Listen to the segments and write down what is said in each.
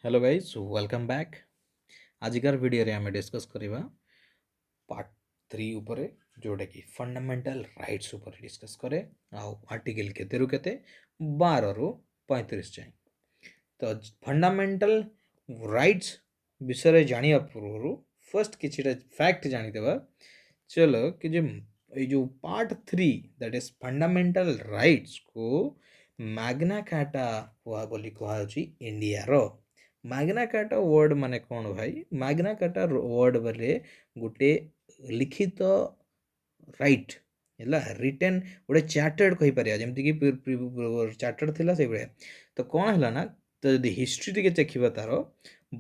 Hello guys welcome back. आजिकार video रे आमे डिस्कस करिबा पार्ट 3 उपरे जोटा कि फंडामेंटल राइट्स उपरे डिस्कस करे आर्टिकल केते रु केते 12 रु 35 जाए। तो फंडामेंटल राइट्स विषय जानिया पूर्व फर्स्ट किछिटा फैक्ट जानि देबा। चलो कि जो part 3 that is fundamental rights को मैग्ना कार्टा हुआ बोली कहा इंडिया रो। मैग्ना कार्टा वर्ड माने कौन भाई? मैग्ना कार्टा वर्ड बोले गोटे लिखित राइट है रिटेन गोटे चार्टर्ड कही पारिया जेमति कि चार्टर्ड थिला से बळे। तो कौन है ना, तो यदि हिस्ट्री टिके देखिबा तार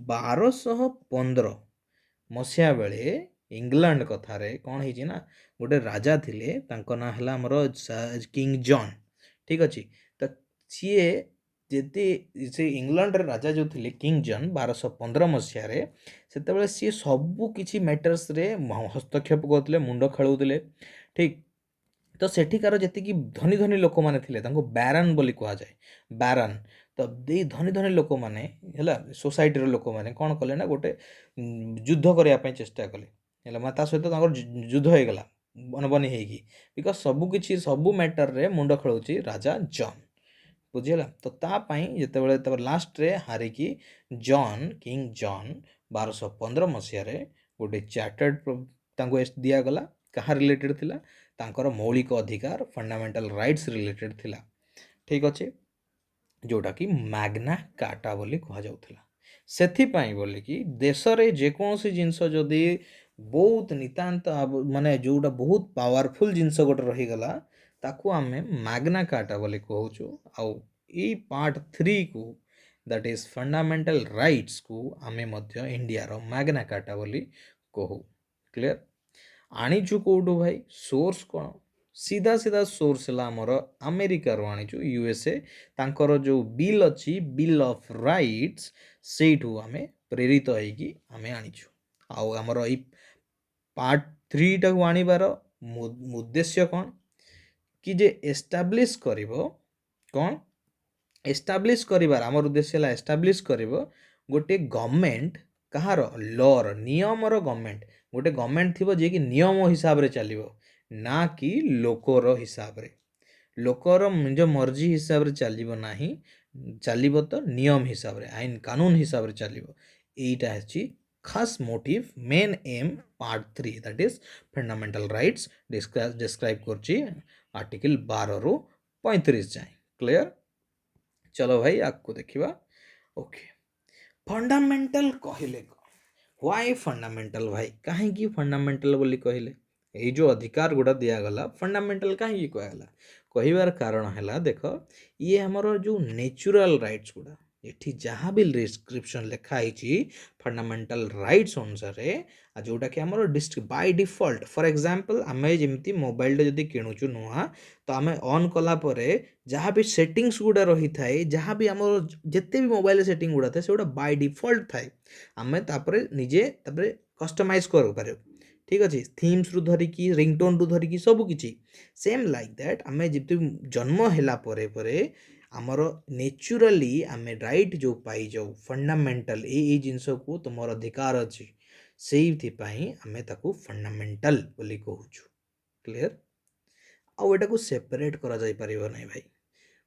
1215 मसीहा बेले इंग्लैंड कथारे कौन है ना, गोटे राजा थिले तांको ना हला हमर किंग जॉन। ठीक अच्छे। तो सीए जेते से इंग्लैंड रे राजा जो थिले किंग जॉन 1215 मसीहा रे सेतेबेले सी सबु किछि मैटर्स रे हस्तक्षेप करथिले, मुंड खेलौथिले। ठीक। तो सेठिकार जेतिकी धनी धनी लोक माने थिले तांको बैरन बोली कहा जाए। बैरन। तो दे धनी धनी लोक माने हैला सोसाइटी रो लोक माने कोन कले ना गोटे युद्ध करिया पय चेष्टा कले। हैला माता सहित तांकर युद्ध होय गेला बनबनी हेगी। बिकॉज़ सबु किछि सबु मैटर रे मुंड खेलौची राजा जॉन। बुझिला। तो ता पई जेतेबेले तब लास्ट रे हारिकी जॉन किंग जॉन 1215 मसीहा रे गोटे चार्टर्ड तांको दिया गला। कहा रिलेटेड थिला? तांकर मौलिक अधिकार फंडामेंटल राइट्स रिलेटेड थिला। ठीक अच्छे। जोटा कि मैग्ना कार्टा बोली कहा जाउथिला। सेथिपाई बोली कि देश रे जेकोसी जिंस जदि बहुत नितांत माने जोटा बहुत पावरफुल जिंस गोटे रही गला ताकू आमे मैग्ना कार्टा बोली कहूछु। आउ ई पार्ट 3 को दैट इज फंडामेंटल राइट्स को आमे मध्य इंडिया रो मैग्ना कार्टा बोली कहू। क्लियर? आनीचु कोडू भाई सोर्स कौन? सीधा सीधा सोर्स है आमर अमेरिका रो आनीचु यूएसए। तांकर जो बिल अच्छी बिल ऑफ राइट्स सेठू आमे प्रेरित होइकी आमे आनीचु। आउ आमर ई पार्ट 3 टाकू आनिबार उद्देश्य कौन कि जे एस्टाब्लिश करिवो कौन एस्टाब्लिश करिबार आमर उद्देश्य है एस्टाब्लिश करिवो गोटे गवर्नमेंट कहार लॉर नियमर गवर्नमेंट गोटे गवर्नमेंट थिबो जे कि नियम हिसाब रे चलिबो ना कि लोकर हिसाब रे। लोकर निज मर्जी हिसाब रे चलिबो नाही, चलिबो तो नियम हिसाब रे आईन कानून हिसाब रे चलिबो। एटा अछि खास motive main am part 3 that is fundamental rights describe करछि आर्टिकल 12 रु 35 जाए। क्लियर? चलो भाई आपको देखिबा। ओके। फंडामेंटल कहले व्हाई फंडामेंटल भाई काहे की फंडामेंटल बोली कहले ए जो अधिकार गुड़ा दिया गला फंडामेंटल काहे की कहला कहिबार कारण हैला देख ये हमर जो नेचुरल राइट्स गुड़ा एठी जहाँ भी डिस्क्रिप्शन लिखा है फंडामेंटल राइट्स अनुसार जोटा कि हमर district by default for example आमे जेमती मोबाइल टे जदी किणुचु नुआ तो आमे ऑन कला परे जहाँ भी सेटिंग्स गुड़ा रही थाए जहाँ भी हमर जत्ते भी मोबाइल सेटिंग गुड़ा थाए सेगुड़ा बाय डिफॉल्ट थाए आमे तापरे निजे तापरे कस्टमाइज कर पारे। ठीक अच्छे। थीम्स रु धरिकी रिंगटोन रु धरिकी सब किछि सेम लाइक दैट आमे जति जन्म हैला परे परे आमर नेचुराली आमे राइट जो पाई जाऊ फंडामेंटल ए जिनस को तुमर अधिकार अच्छी से आमे ताकू फंडामेंटल बोली कहूछु। क्लियर? आउ एटा को सेपरेट करा जाई परिबो नै भाई।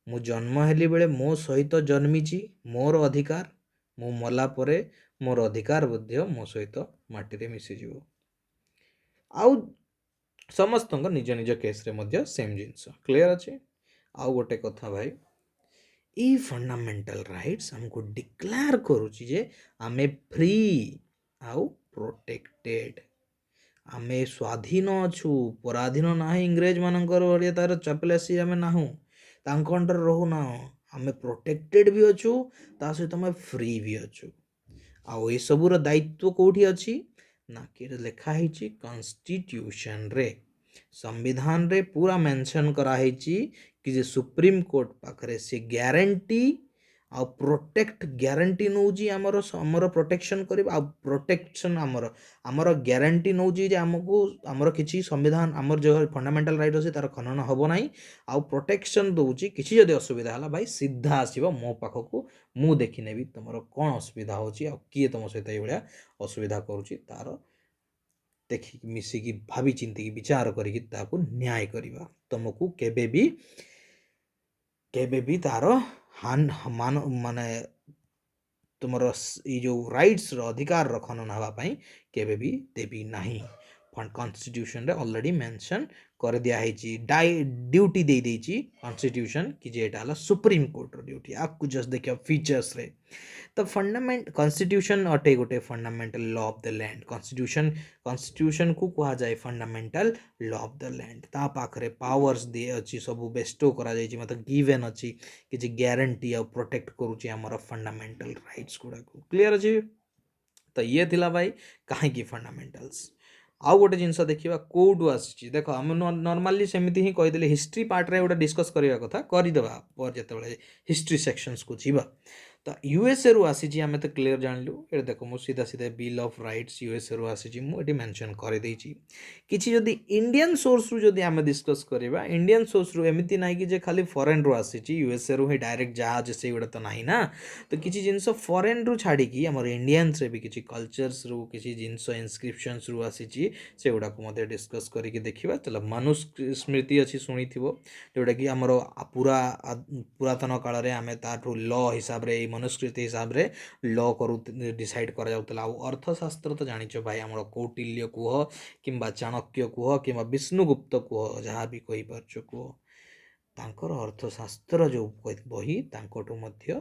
मु जन्म हेली बेले मो सहित जन्मिची मोर अधिकार, मु मला परे मोर अधिकार बुद्ध मो सहित माटी रे मिसी जीवो। आउ समस्त निज निज केस रे मध्य सेम जिंस। क्लियर अच्छे? आउ गोटे कथा भाई ई फंडामेंटल राइट्स हमको डिक्लेयर करूची जे आमे फ्री आउ प्रोटेक्टेड आमे स्वाधीन अछु पराधीन ना इंग्रेज मानकर बलिया तार चपलेसी आमे नाहु तांको अंडर रहू ना आमे प्रोटेक्टेड भी अछु ता सहित आमे फ्री भी अछु। आउ ए सबुर दायित्व कोठी अछि ना कि लिखा है कॉन्स्टिट्यूशन रे संविधान रे पूरा मेंशन करा है कि जे सुप्रीम कोर्ट पाखरे से गारंटी आ प्रोटेक्ट ग्यारंटी नौजी आमर प्रोटेक्शन करिबा आ प्रोटेक्शन आमर ग्यारंटी नौजी जे हमको आमर किछि संविधान आमर जो फंडामेंटल राइट अछि तार खनन हबो नाही आ प्रोटेक्शन दउची किछि जदि असुविधा हला भाई सीधा आसीबो मो पाखकू मु देखि नेबी तमरो कोन असुविधा होची आ किए तम सहित ए भलिया असुविधा करूची तार देखि मिसिकी भाबी चिंती की विचार करिकी ताकू न्याय करिबा तुमको केबे भी तार हान मान माने तुमर ई जो राइट्स रो अधिकार रो खनन हवा पई केबे भी देबी नाही फंड कॉन्स्टिट्यूशन रे ऑलरेडी मेंशन कर दिया है ड्यूटी दे देची कॉन्स्टिट्यूशन कि जे एटा हला सुप्रीम कोर्ट रो ड्यूटी आपको जस्ट देखियो फीचर्स रे तो फंडामेंट कॉन्स्टिट्यूशन अटे गोटे fundamental law of the land constitution को कहा जाए fundamental law of the land ता पाखरे पावर्स दे अछि सब बेस्टो करा जाय छी मतलब गिवन अछि कि जे गारंटी आ प्रोटेक्ट करूची हमर फंडामेंटल राइट्स गुडा को क्लियर अछि तो ये थिला भाई काहे की फंडामेंटल्स आउ गोटे जिनस देखा कौटू आसी देख आम नॉर्मली सेमती ही कहीदेले हिस्ट्री पार्ट रे गोटे डिस्कस करवा कथा करदेवा पर जिते हिस्ट्री सेक्शंस को जीवा तो यूएसए रु आसी आम तो क्लीयर जानलु ये देख मुझे सीधा सीधा बिल ऑफ राइट्स यूएसए रु आसी मुझे मेंशन कर देछि किछि जदि इंडियन सोर्स रु जदि आम डिस्कस करवा इंडियन सोर्स रु एमती ना कि खाली फॉरेन रु आसी यूएसए रु ही डायरेक्ट जहाज से गुड़ा तो नहीं ना तो किछि जिनस फॉरेन रु छाड़ी की हमर इंडियंस रे भी किछि कल्चर्स रु किछि जिनस इनस्क्रिप्शंस रु आसी से गुड़ा को मते डिस्कस करके देखिबा चलो मनुस्मृति अच्छी शुणी जोटा कि आमर पूरा पुरातन काल रे आमे ताठू लॉ हिसाब रे मनुस्मृति हिसाब रे लॉ करू डिसाइड करा जाउतला अर्थशास्त्र तो जानिछ भाई आमर कौटिल्य कुह किंबा चाणक्य कुह किंबा विष्णुगुप्त कुह जहाँ भी कहि परछ कुह तांकर अर्थशास्त्र जो बही तांकटू मध्य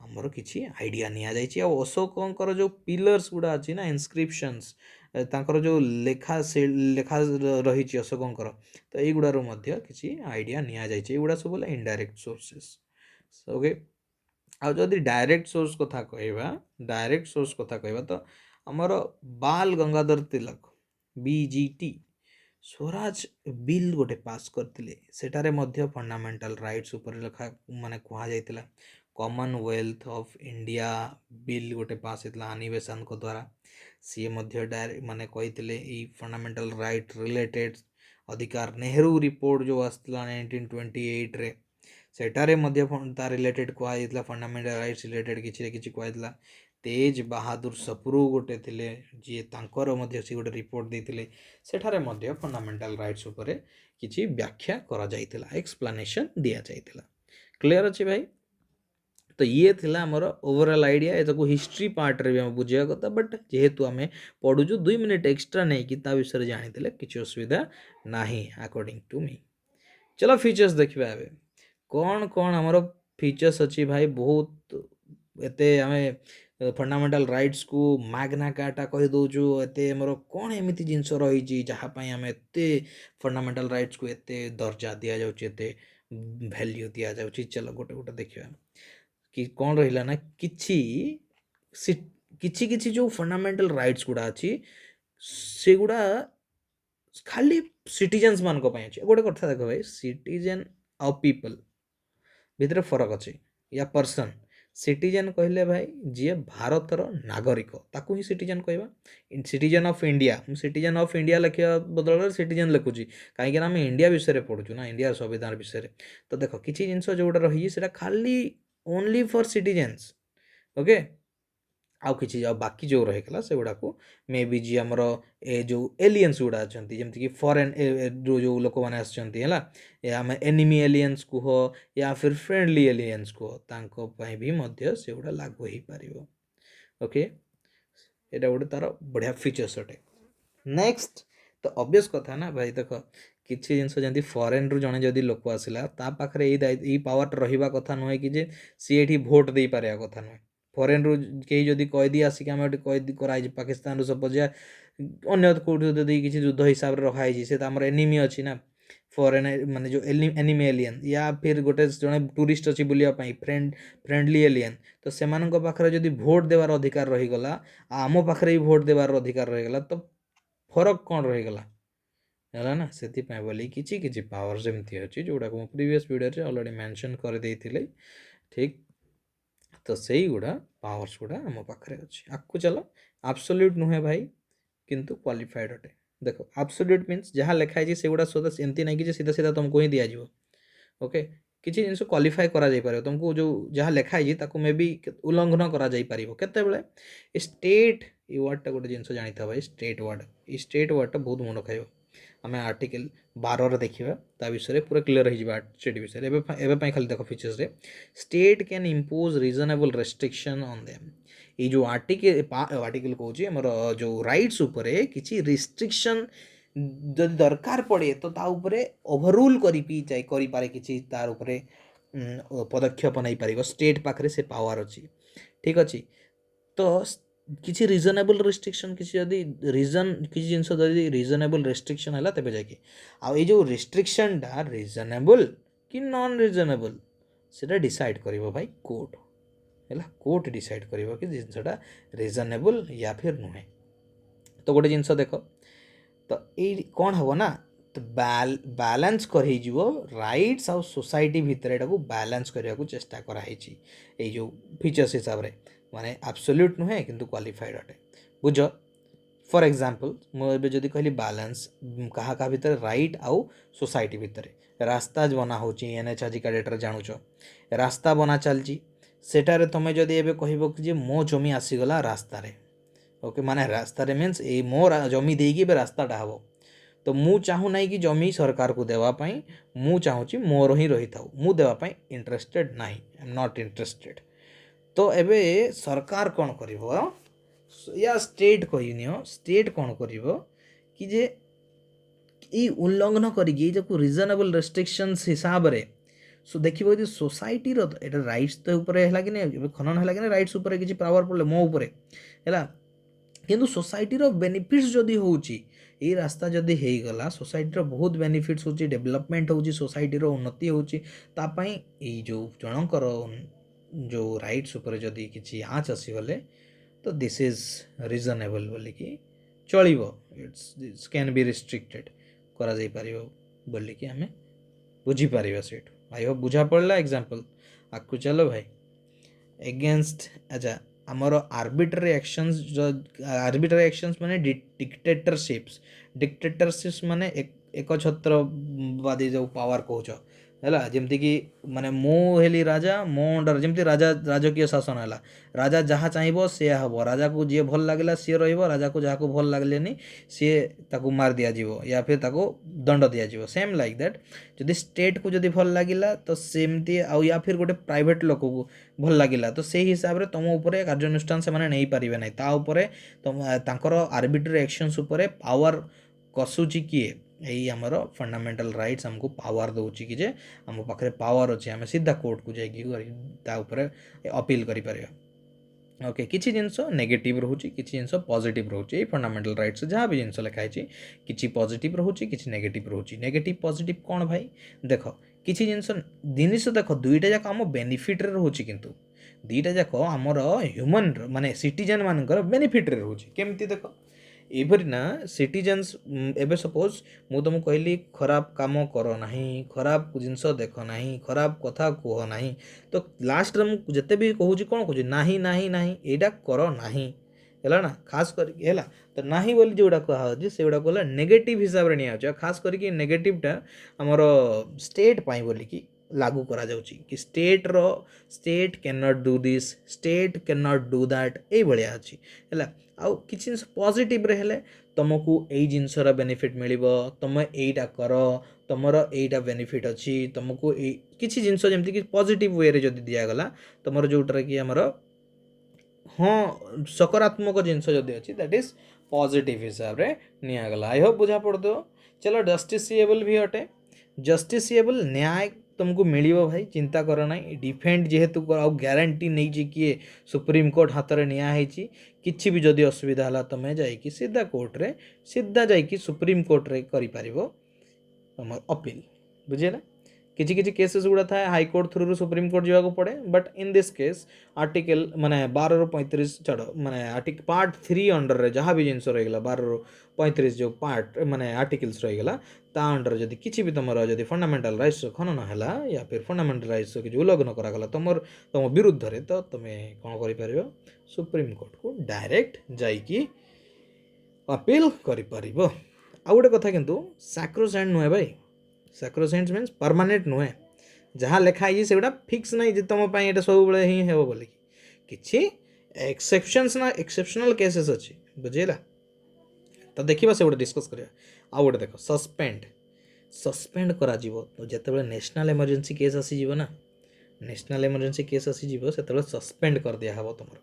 आमर किछि आइडिया निया जाइछि आ अशोकंकर जो पिलर्स गुडा अछि ना इनस्क्रिप्शंस तांकर जो लेखा से लेखा रही अशोकंकर तो युड़ार मध्य किसी आइडिया निया जाइछि एगुड़ा सब बोले इनडायरेक्ट सोर्सेस ओके आ जदि डायरेक्ट सोर्स कथा कहबा तो आमर बाल गंगाधर तिलक बीजीटी स्वराज बिल गोटे पास करते सेटारे मध्य फंडामेंटल राइट्स ऊपर लेखा माने कहा जाइतिला कॉमनवेल्थ ऑफ इंडिया बिल गोटे पास होता आनिबेसन को द्वारा सी मध्य डायरेक्ट माने कही फंडामेंटल राइट रिलेटेड अधिकार नेहरू रिपोर्ट जो आसला 1928 रे सेटारे मध्य ता रिलेटेड कहुला फंडामेंटल राइट्स रिलेटेड किसी कहला तेज बहादुर सप्रू गोटे थिले जी तांकर मध्य सी गोटे रिपोर्ट देते सेठारे मध्य फंडामेंटल राइट्स उपरे किसी व्याख्या करा जाइतिला एक्सप्लेनेशन दिया जाइतिला क्लियर अच्छे भाई तो ये थिला हमर ओवरऑल आइडिया ये को हिस्ट्री पार्ट रे भी हम बुझिया कथा बट जेहेतु आम पढ़ुचु 2 मिनिट एक्स्ट्रा नहीं कि ता विषय जानी किसी असुविधा नहीं अकॉर्डिंग टू मी चलो फीचर्स देखिए एबे कौन कौन हमर फीचर्स अच्छी भाई बहुत एते आम फंडामेंटल राइट्स को मैग्ना कार्टा कही दौचु एते हमर कौन एमती जिनस रही जहाँपाई आम एते फंडामेंटल राइट्स को एते दर्जा दि जाऊँ एते वैल्यू दि जाऊँ चलो गोटे गोटे देखिए कि कौन रहिला ना किछि किछि किछि जो फंडामेंटल राइट्स गुड़ा अच्छी से गुड़ा खाली सिटीजन्स मान को पई अछि गोटे कथा देखो भाई सिटीजन और पीपल भितर फरक अच्छे या पर्सन सिटीजन कहले भाई जी भारतर नागरिक ताकू ही सिटीजन कहवा citizen of India citizen of India लिखा बदल सिटीजन लिखुची कहीं आम इंडिया विषय पढ़ुचु ना इंडिया संविधान विषय तो देख किसी जिनस जोटा रही खाली ओनली फॉर सिटीजन्स ओके आउ किसी बाकी जो रहीगला से गुड़ा को मे बी जी आमर ए जो एलियंस गुड़ा अच्छा जमती कि फॉरेन जो लोक मैंने आम एनिमी एलियंस कुह या फिर फ्रेंडली एलियंस कुह तांको भी मध्य से गुड़ा लागू हो पार ओके यहाँ गोटे तार बढ़िया फीचर्स अटे नेक्स्ट तो ऑब्वियस कथा ना भाई देख किसी जिनस जमी फॉरेन रु जड़े जदि लोक आसला पाखे यही पावर रहा कथा नुहे कि जे सी ये भोट दे पारे कथा नुहे फॉरेन रु कहीं जदि कैदी आसिक आम कैदी कराई पाकिस्तान रु सपोज अन्य कौट जदि किसी युद्ध हिसाब से रखाई से तो आम एनिमी अच्छी ना फॉरेन माने जो एनिमी एलियन या फिर गोटे जड़े टूरिस्ट अच्छी बुलापाई फ्रेंडली एलियन तो से पाखे जदि भोट देवार अधिकार रहीगला आम पाखे भी भोट देवार अधिकार रहीगला तो फरक कौन रहीगला है ना से बोली किसी पावर जमती अच्छी जोड़ा को प्रीवियस वीडियो ऑलरेडी मेंशन कर देइथिले ठीक तो सही गुड़ा पावर्स गुड़ा आम पाखे अच्छे आगू चलो आब्सोल्यूट नुहे भाई किंतु क्वालिफाइड अटे देखो आब्सोल्यूट मीन्स जहाँ लिखाई से गुड़ा सदा एमती नहीं कि सीधा सीधा तुमको ही दिज्व ओके किसी जिन क्वालिफाए करा जाई पारे तुमको जो जहाँ लिखाई मे भी उल्लंघन करा जाई पारिबो केतेबेले स्टेट ये वर्डटा गोटे जिन जानी था भाई स्टेट वर्ड ये स्टेट वर्डटा बहुत मन खाइब आम आर्टिकल 12 देखा ता विषय पूरा क्लीयर हो स्टेट विषय एवं खाली देख फीचर्स रे state can impose reasonable restriction on them ये जो आर्टिकल कहूँ आमर जो राइट्स उपरे किसी रिस्ट्रिक्शन जदि दरकार पड़े तो ता उपरे ओभररूल करें किसी तार उपरे पदक्षेप नहीं पार स्टेट पाखे से पावर अच्छी ठीक अच्छे तो किसी रिजनेबल रेस्ट्रिक्शन किसी जदि रिजन किसी जिन जदि रिजनेबल रेस्ट्रिक्शन है तेज जाकि आई जो रेस्ट्रिक्शनटा रिजनेबल कि नॉन रिजनेबल से डिसाइड कर भाई कोर्ट है कोर्ट डिसाइड कर कि जिनसा रिजनेबल या फिर नुहे तो गोटे जिनस देख तो ये कौन हम ना तो बैलेंस कर राइट्स आउ सोसाइटी भितर यहाँ बैलेंस करने को चेष्टा कराई ये जो फीचर्स हिसाब से माने एब्सोल्यूट नुहे किंतु क्वालिफाइड अटे बुझ फॉर एग्जांपल मुझे कहली बैलेंस क्या क्या भितर राइट आउ सोसाइटी भितर रास्ता बना हो एनएच आजिका डेट्रे जानुच रास्ता बना चलती सेटारे तुम जदि एबे कहब कि मो जमी आसीगला रास्तार ओके माने रास्तार मीन्स ये मो जमी देकी रास्ताटा हम तो मु चाहू ना कि जमी सरकार को देवाई मु चाहूँगी मोर ही रही था मु देवाई इंटरेस्टेड ना आई एम नॉट इंटरेस्टेड तो एबे सरकार कौन कर या स्टेट कहनी स्टेट कौन कर कि जे ई उल्लंघन करी रिजनेबल रेस्ट्रिक्शंस हिसाब रे सो देखिए कि सोसाइटी राइट्स तो ऊपर है कि नहीं खनन है कि नहीं राइट्स ऊपर किसी पावर पड़े मो ऊपर है किंतु सोसाइटी बेनिफिट्स जदि होची ये रास्ता जदि हो गला सोसाइटी बहुत बेनिफिट्स होची डेवलपमेंट होची सोसाइटी उन्नति होची तापाई ये जो जनकर जो राइट्स ऊपर जदि किसी आँच आसीगले तो दिस इज रिजनेबल बोलिकी चलो इट्स कैन बी रिस्ट्रिक्टेड करा जाई पारिबो बोलिकी आमे बुझीपर से आई होप बुझा पड़ा एग्जांपल आगु चलो भाई एगेंस्ट अच्छा आमर आर्बिट्रारी एक्शंस माने डिक्टेटरशिप्स माने एक छत्रवादी जो पावर कहूच है जमती कि माने मो हेली राजा मो अंडर जमती राजा राजकीय शासन है राजा जहाँ चाहिए सी हम राजा को जी भल लगे सी राजा को जहाँ को भल लगले सी ताकू मार दिज्व या फिर ताकू दंड दिज्व सेम लाइक दैट जदि स्टेट को जदि भल लगे तो सेमती आउ या फिर गोटे प्राइवेट लोक को भल लगे तो से हिसाब से तुम उपर कार्यानुष्ठान से नहीं पारे ना ताऊपर तुम आर्बिट्रारी एक्शंस उपर पावर कसुची किए यही आमर फंडामेंटल राइट्स आमको पावर दूची कि आम पाखे पावर अच्छे आम सीधा कोर्ट को जापर अपील करें ओके किसी जिनस नेगेटिव रोचे किसी जिनस पॉजिटिव रोचे फंडामेंटल राइट्स जहाँ भी जिनस लिखाई किसी पॉजिटिव रोचे किसी नेगेटिव रोचे नेगेटिव पॉजिटिव कौन भाई देख किसी जिनस देख दुईटा जाक आम बेनिफिट रोचे किंतु दुईटा जाक आमर ह्यूमन माने सिटीजन मानकर बेनिफिट रोचे केमती देख एभरी ना सिटीजन्स एबे सपोज मु तुमको कहली खराब काम कर ना खराब जिनस देख ना खराब कथा कह ना तो लास्ट रे मुझे जिते भी कहूँ कौन कहूँ ना ना ना यहाँ कर ना है ना खास करके तो ना बोली जोड़ा कहे से गुड़ा कहला नेगेटिव हिसाब से निया खास करके नेगेटिवटा आमर स्टेट पाई बोलिकी लागू करा जाउची कि state can not do this state can not do that ये भाया अच्छी है आउ किसी जिन पॉजिटिव रे हेले तुमको यही जिनसर बेनिफिट मिलिबो तुम एटा कर तुमर एटा बेनिफिट अच्छी तुमको किसी जिनस जमती कि पॉजिटिव वे रे जदि दियागला तुमर जोटा कि आमर हाँ सकारात्मक जिनस जदि अच्छी दैट इज पॉजिटिव हिसाब से निगला आई होप बुझा पड़ दो चलो जस्टिसएबल भी अटे जस्टिसएबल न्याय तुमको मिलिबो भाई चिंता कर ना डिफेंड जेहेतु ग्यारंटी नहीं किए सुप्रीम कोर्ट हाथ में नियाई किसी भी जदि असुविधा है तुम्हें जाकि सीधा कोर्ट रे सीधा जाकि सुप्रीम कोर्ट रे करि पारिबो तुम अपील बुझेला किसी किसी केसेस गुड़ा था हाईकोर्ट थ्रू सुप्रीम कोर्ट जावाक पड़े but in this case article माने 12 ରୁ 35 छाड़ माने आर्टिकल पार्ट 3 अंडर रे जहाँ भी जिनस रहीगला 12 ରୁ 35 जो पार्ट माने आर्टिकल्स रहीगला ता अंडर जदि किसी भी तुम जदि फंडामेंटल राइट्स खनन है या फिर फंडामेंटल राइट्स कि उल्लंघन करागला तुम विरुद्ध रे तो तुम कौन कर सुप्रीम कोर्ट को डायरेक्ट जाइकी अपील कर आउ गोटे कथा किंतु सैक्रोसेंट नुहे भाई सैक्रोसेंट मीन्स परमानेंट नुहे जहाँ लिखाई से फिक्स नहीं जे तुम ये सब बेले ही हे बोल कि एक्सेप्शंस ना एक्सेप्शनल केसेस अच्छी बुझेगा तो देखा से गोटे डिस्कस करिया आउ गोटे देख सस्पेंड सस्पेंड करा तो जिते नेशनल इमरजेंसी केस आसीज ना नेशनल इमरजेंसी केस आसीज से सस्पेंड कर दिया हम तुम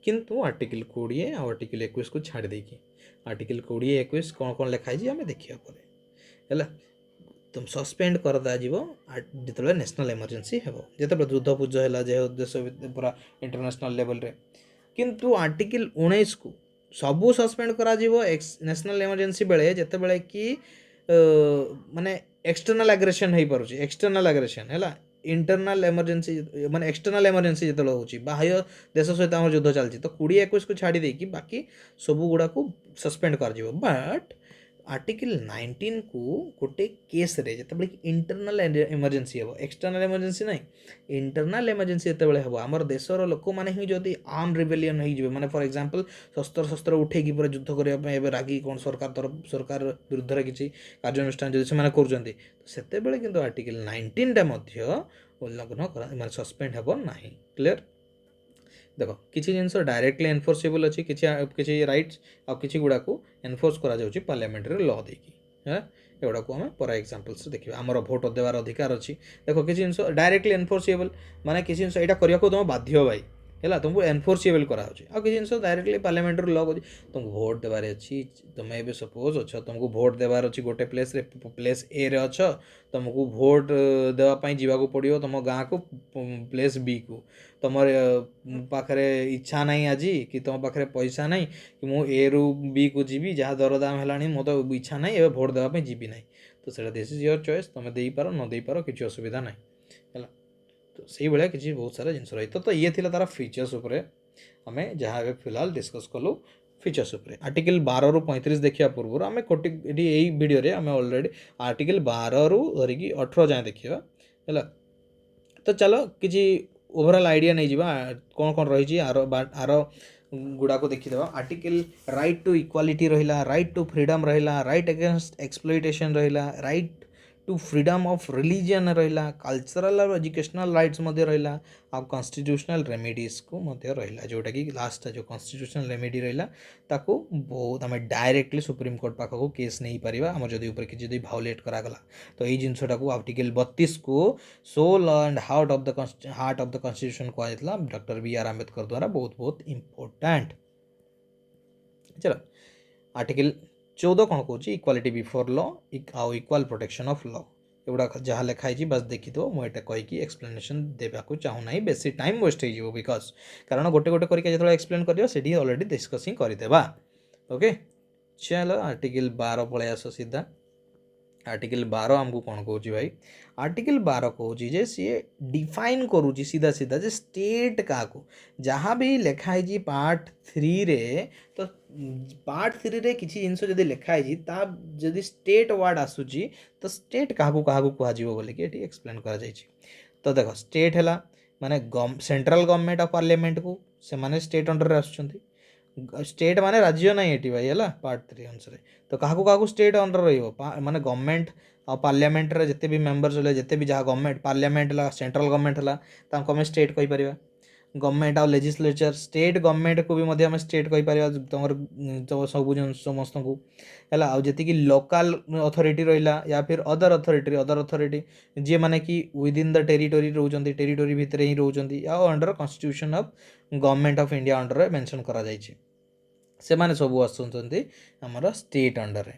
किंतु आर्टिकल 20 आ आर्टिकल 21 को छाड़ देकी आर्टिकल 20-21 कौन कौन लिखाई आम देखा है तुम सस्पेंड कर जो नेशनल इमरजेंसी हे जो युद्ध पूज है जे देश पूरा इंटरनेशनल लेवल रे किंतु आर्टिकल 19 को सबू सस्पेंड करा नेशनल इमरजेंसी बेले जिते बड़े कि माने एक्सटर्नल एग्रेशन हो पारे एक्सटर्नल एग्रेशन है इंटरनल इमरजेंसी माने एक्सटर्नल इमरजेंसी जो हो बाह्य देश सहित आम युद्ध चलती तो 20-21 को छाड़ी देकी बाकी सबू गुड़ा को सस्पेंड कर बट आर्टिकल 19 को गोटे केस रे जिते इंटरनल इमरजेंसी हे एक्सटर्नल इमरजेंसी ना इंटरनल इमरजेंसी जिते हम आमर देशर लोक मैंने ही जदि आर्म रिबेलियन हो माने फॉर एग्जांपल शस्त्र शस्त्र उठेकी पूरा युद्ध करने रागी कौन सरकार तरफ सरकार विरुद्ध किसी कार्यानुष्ठान जदि से करते किंतु आर्टिकल 19 उल्लंघन माने सस्पेंड हे ना क्लियर देख किसी जिन डायरेक्टली एनफोर्सेबल अच्छी किसी राइट्स आ किसी गुड़ा को एनफोर्स करा पार्लियामेंट्री लॉ देकी है एगुड़ा को आम पर एग्जांपल्स देखिए आमर भोट देवार अधिकार अच्छी देख किसी जिन डायरेक्टली एनफोर्सेबल माने किसी जिन यहाँ करने तुम बाध्य भाई है तुमको एनफोर्सेबल कराऊँच आ किसी जिन डायरेक्टली पार्लियामेंट्री लॉ कर तुमको भोट देवार अच्छी तुम ए सपोज अच्छ तुमको भोट देवार अच्छी गोटे प्लेस ए रे अच्छ तुमको भोट देवाई जावाक पड़ो तुम गाँ को प्लेस बी को तुम पाखे इच्छा नहीं आज कि तुम पाखे पैसा नहीं कि मुझे ए रु बी को जीवी जहाँ दरदाम है मो तो इच्छा नहीं ए भोट देवाई जीवी ना तो sir this is your choice तुम दे पार न दे पार किसी असुविधा ना है तो से भाया किसी बहुत सारा जिन रही तो ये थी तार फीचर्स उपर आम जहाँ फिलहाल डिस्कस कलु फीचर्स उपर आर्टिकल 12 ରୁ 35 देखा पूर्व आम कोटी यही वीडियो आम ऑलरेडी आर्टिकल 12 ରୁ धरिकी 18 जाए देखा है तो चलो किसी ओवरऑल आइडिया नहीं जावा कौन कौन रही आर गुड़ा को देखीदे आर्टिकल राइट टू इक्वालिटी रहा राइट टू फ्रीडम रहा राइट अगेंस्ट एक्सप्लॉइटेशन रहा right to freedom of religion रहा कल्चरल और एजुकेशनल राइट्स रहा आ कॉन्स्टिट्यूशनल रेमेडीज को रहा जोटा कि लास्ट जो कॉन्स्टिट्यूशनल रेमेडी रहा ताको बहुत आम डायरेक्टली सुप्रीम कोर्ट पाखक केस नहीं पार आम जदि ऊपर किसी भायोलेट करागला तो ये जिनटा को आर्टिकल 32 को soul and heart of the constitution कहला डॉक्टर बी आर आंबेडकर द्वारा बहुत बहुत इंपोर्टेंट चलो आर्टिकल 14 कौन कौन इक्वालिटी बिफोर लॉ आउ इक्वाल प्रोटेक्शन ऑफ लॉ एगुड़ा जहाँ लिखाई बस देखी दो मुझे कहीकि एक्सप्लेनेशन देवाक चाहूना बेसी टाइम वेस्ट हो बिकज कारण गोटे गोटे करके जो एक्सप्लेन कर ऑलरेडी डिस्कसिंग करदेवा ओके चलो आर्टिकल 12 पलि आस सीधा आर्टिकल 12 आमको कौन कौच भाई आर्टिकल 12 कौच जे सी डिफाइन करुच्ची सीधा सीधा जे स्टेट क्या जहाँ भी लिखाई पार्ट 3 रे तो पार्ट 3 रे किसी जिनस जब लिखाई जदि स्टेट वार्ड आसूची तो स्टेट क्या कहुए बोलिकी ये एक्सप्लेन कर तो देख स्टेट है माने सेंट्रल गवर्नमेंट ऑफ पार्लियामेंट को से माने स्टेट अंडर आसुचंती स्टेट माने राज्य नहीं ये भाई है पार्ट 3 अनुसार तो क्या स्टेट अंडर माने गवर्नमेंट और पार्लियामेंट रे जिते भी मेंबर्स होले जिते भी जहाँ गवर्नमेंट पार्लियामेंट है सेंट्रल गवर्नमेंट है आम स्टेट कही पार गवर्नमेंट और लेजिस्लेचर स्टेट गवर्नमेंट को भी आम स्टेट कही पार तुम सब समस्त को है आती लोकल अथॉरिटी रहा या फिर अदर अथॉरिटी जी मैंने कि विदिन द टेरिटोरी रोचंती टेरिटोरी भितर ही रोचंती या under constitution of government of India under mention करा जायछि से माने सब आसुचंती हमर स्टेट अंडर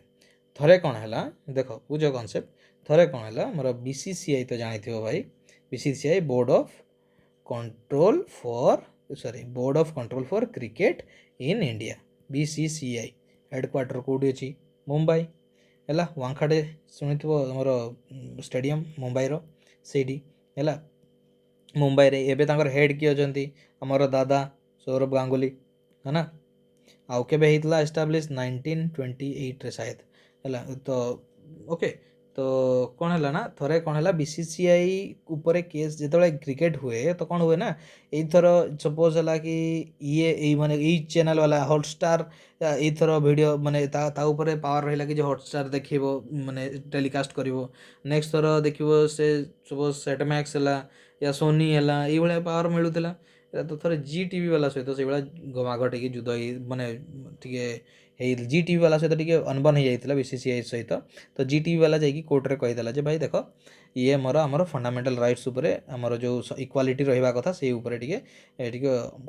थरे कौन है देख बुझ कॉन्सेप्ट थरे कौन है मोर बीसीसीआई तो जानी भाई BCCI board of control for cricket in India BCCI headquarter कौटी अच्छी मुंबई है वांखाड़े शुणी मोर स्टेडियम मुंबईर ସେଇଠି ହେଲା ମୁମ୍ବାଇରେ। ଏବେ ତାଙ୍କର ହେଡ଼୍ କିଏ ଅଛନ୍ତି? ଆମର ଦାଦା ସୌରଭ ଗାଙ୍ଗୁଲି है ना। ଆଉ କେବେ ହେଇଥିଲା ଏଷ୍ଟାବ୍ଲିଶ୍ 1928ରେ ସାୟଦ ହେଲା। ତ ଓକେ, ତ କ'ଣ ହେଲା ନା ଥରେ କ'ଣ ହେଲା BCCI ଉପରେ କେସ୍ ଯେତେବେଳେ କ୍ରିକେଟ୍ ହୁଏ ତ କ'ଣ ହୁଏ ନା, ଏଇଥର ସପୋଜ୍ ହେଲା କି ଇଏ ଏଇ ମାନେ ଏଇ ଚ୍ୟାନେଲ୍ ବାଲା ହଟଷ୍ଟାର୍ ଏଇଥର ଭିଡ଼ିଓ ମାନେ ତା ଉପରେ ପାୱାର ରହିଲା କି ଯେ ହଟଷ୍ଟାର୍ ଦେଖେଇବ ମାନେ ଟେଲିକାଷ୍ଟ କରିବ। ନେକ୍ସଟ ଥର ଦେଖିବ ସେ ସପୋଜ୍ ସେଟ୍ ମ୍ୟାକ୍ସ ହେଲା ୟା ସୋନି ହେଲା, ଏଇଭଳିଆ ପାୱାର ମିଳୁଥିଲା। ଏଇଟା ତ ଥରେ GTV ବାଲା ସହିତ ସେଇଭଳିଆ ଗମାଘ ଟିକେ ଯୁଦ୍ଧ ହେଇ ମାନେ ଟିକେ ହେଇ GTV ବାଲା ସହିତ ଟିକେ ଅନବନ ହେଇଯାଇଥିଲା BCCI ସହିତ। ତ GTV ବାଲା ଯାଇକି କୋର୍ଟରେ କହିଦେଲା ଯେ ଭାଇ ଦେଖ ଇଏ ଆମର ଫଣ୍ଡାମେଣ୍ଟାଲ ରାଇଟ୍ସ ଉପରେ ଆମର ଯେଉଁ ଇକ୍ୱାଲିଟି ରହିବା କଥା ସେଇ ଉପରେ ଟିକେ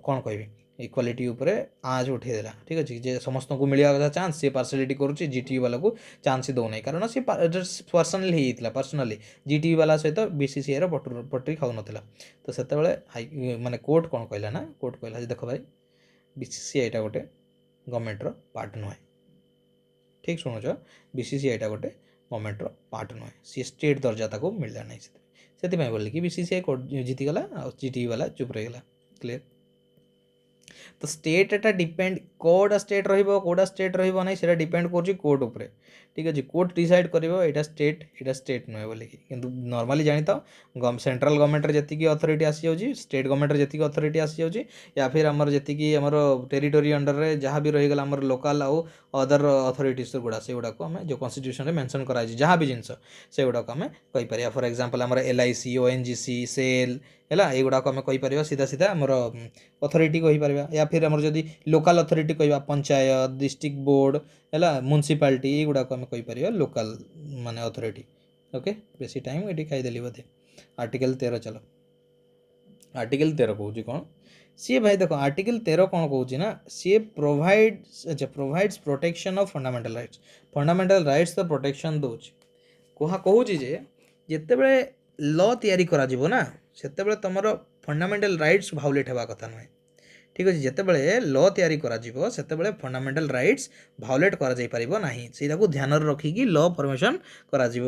କ'ଣ କହିବି ଇକ୍ୱାଲିଟି ଉପରେ ଆଞ୍ଚ ଉଠେଇଦେଲା। ଠିକ୍ ଅଛି, ଯେ ସମସ୍ତଙ୍କୁ ମିଳିବା କଥା ଚାନ୍ସ, ସେ ପାର୍ସିଆଲିଟି କରୁଛି, GTV ବାଲାକୁ ଚାନ୍ସ ହିଁ ଦେଉନାହିଁ। କାରଣ ସେ ପର୍ସନାଲି ହେଇଯାଇଥିଲା, ପର୍ସନାଲି GTV ବାଲା ସହିତ BCCIର ପଟରି ଖାଉନଥିଲା। ତ ସେତେବେଳେ ମାନେ କୋର୍ଟ କ'ଣ କହିଲା ନା, କୋର୍ଟ କହିଲା ଯେ ଦେଖ ଭାଇ BCCIଟା ଗୋଟେ ଗଭର୍ଣ୍ଣମେଣ୍ଟର ପାର୍ଟ ନୁହେଁ। ଠିକ୍ ଶୁଣୁଛ, BCCIଟା ଗୋଟେ ଗଭର୍ଣ୍ଣମେଣ୍ଟର ପାର୍ଟ ନୁହେଁ, ସିଏ ଷ୍ଟେଟ୍ ଦର୍ଜା ତାକୁ ମିଳିଲା ନାହିଁ। ସେଥିପାଇଁ ବୋଲିକି BCCI କୋର୍ଟ ଜିତିଗଲା ଆଉ GTV ବାଲା ଚୁପ୍ ରହିଗଲା। କ୍ଲିୟର। ତ ଷ୍ଟେଟ୍ ଏଟା ଡିପେଣ୍ଡ କେଉଁଟା ଷ୍ଟେଟ୍ ରହିବ କେଉଁଟା ଷ୍ଟେଟ୍ ରହିବ ନାହିଁ ସେଇଟା ଡିପେଣ୍ଡ କରୁଛି କୋର୍ଟ ଉପରେ। ଠିକ୍ ଅଛି, କୋର୍ଟ ଡିସାଇଡ଼ କରିବ ଏଇଟା ଷ୍ଟେଟ୍ ନୁହେଁ ବୋଲିକି। କିନ୍ତୁ ନର୍ମାଲି ଜାଣିଥାଅ ସେଣ୍ଟ୍ରାଲ ଗଭର୍ଣ୍ଣମେଣ୍ଟରେ ଯେତିକି ଅଥରିଟି ଆସିଯାଉଛି, ଷ୍ଟେଟ୍ ଗଭର୍ଣ୍ଣମେଣ୍ଟରେ ଯେତିକି ଅଥରିଟି ଆସିଯାଉଛି, ୟା ଫିର୍ ଆମର ଯେତିକି ଆମର ଟେରିଟୋରି ଅଣ୍ଡରରେ ଯାହା ବି ରହିଗଲା ଆମର ଲୋକାଲ୍ ଆଉ ଅଦର ଅଥରିଟିସ୍ ଗୁଡ଼ା, ସେଗୁଡ଼ାକୁ ଆମେ ଯେଉଁ କନଷ୍ଟିଟ୍ୟୁସନରେ ମେନସନ୍ କରାଯାଇଛି ଯାହା ବି ଜିନିଷ ସେଗୁଡ଼ାକୁ ଆମେ କହିପାରିବା। ଫର୍ ଏକ୍ଜାମ୍ପଲ୍ ଆମର LIC, ONGC, ସେଲ୍ ହେଲା, ଏଇଗୁଡ଼ାକୁ ଆମେ କହିପାରିବା ସିଧା ଆମର ଅଥରିଟି କହିପାରିବା। ୟା ଫିର୍ ଆମର ଯଦି ଲୋକାଲ୍ ଅଥରିଟି କହିବା ପଞ୍ଚାୟତ, ଡିଷ୍ଟ୍ରିକ୍ଟ ବୋର୍ଡ଼ ହେଲା, ମ୍ୟୁନିସିପାଲିଟି, ଏଇଗୁଡ଼ାକୁ ଆମେ କହିପାରିବା ଲୋକାଲ୍ ମାନେ ଅଥରିଟି। ଓକେ, ବେଶୀ ଟାଇମ୍ ଏଠି ଖାଇଦେଲି ବୋଧେ। ଆର୍ଟିକଲ୍ 13 ଚାଲ। ଆର୍ଟିକଲ୍ 13 କହୁଛି କ'ଣ, ସିଏ ଭାଇ ଦେଖ ଆର୍ଟିକଲ୍ 13 କ'ଣ କହୁଛି ନା, ସିଏ provides protection of fundamental rights. Fundamental ରାଇଟ୍ସର ପ୍ରୋଟେକ୍ସନ୍ ଦେଉଛି। କହୁଛି ଯେ ଯେତେବେଳେ ଲ ତିଆରି କରାଯିବ ନା ସେତେବେଳେ ତୁମର ଫଣ୍ଡାମେଣ୍ଟାଲ ରାଇଟ୍ସ ଭାଉଲେଟ୍ ହେବା କଥା ନୁହେଁ। ଠିକ୍ ଅଛି, ଯେତେବେଳେ ଲ ତିଆରି କରାଯିବ ସେତେବେଳେ ଫଣ୍ଡାମେଣ୍ଟାଲ ରାଇଟ୍ସ ଭାଉଲେଟ୍ କରାଯାଇପାରିବ ନାହିଁ, ସେଇଟାକୁ ଧ୍ୟାନରେ ରଖିକି ଲ ଫର୍ମେସନ୍ କରାଯିବ।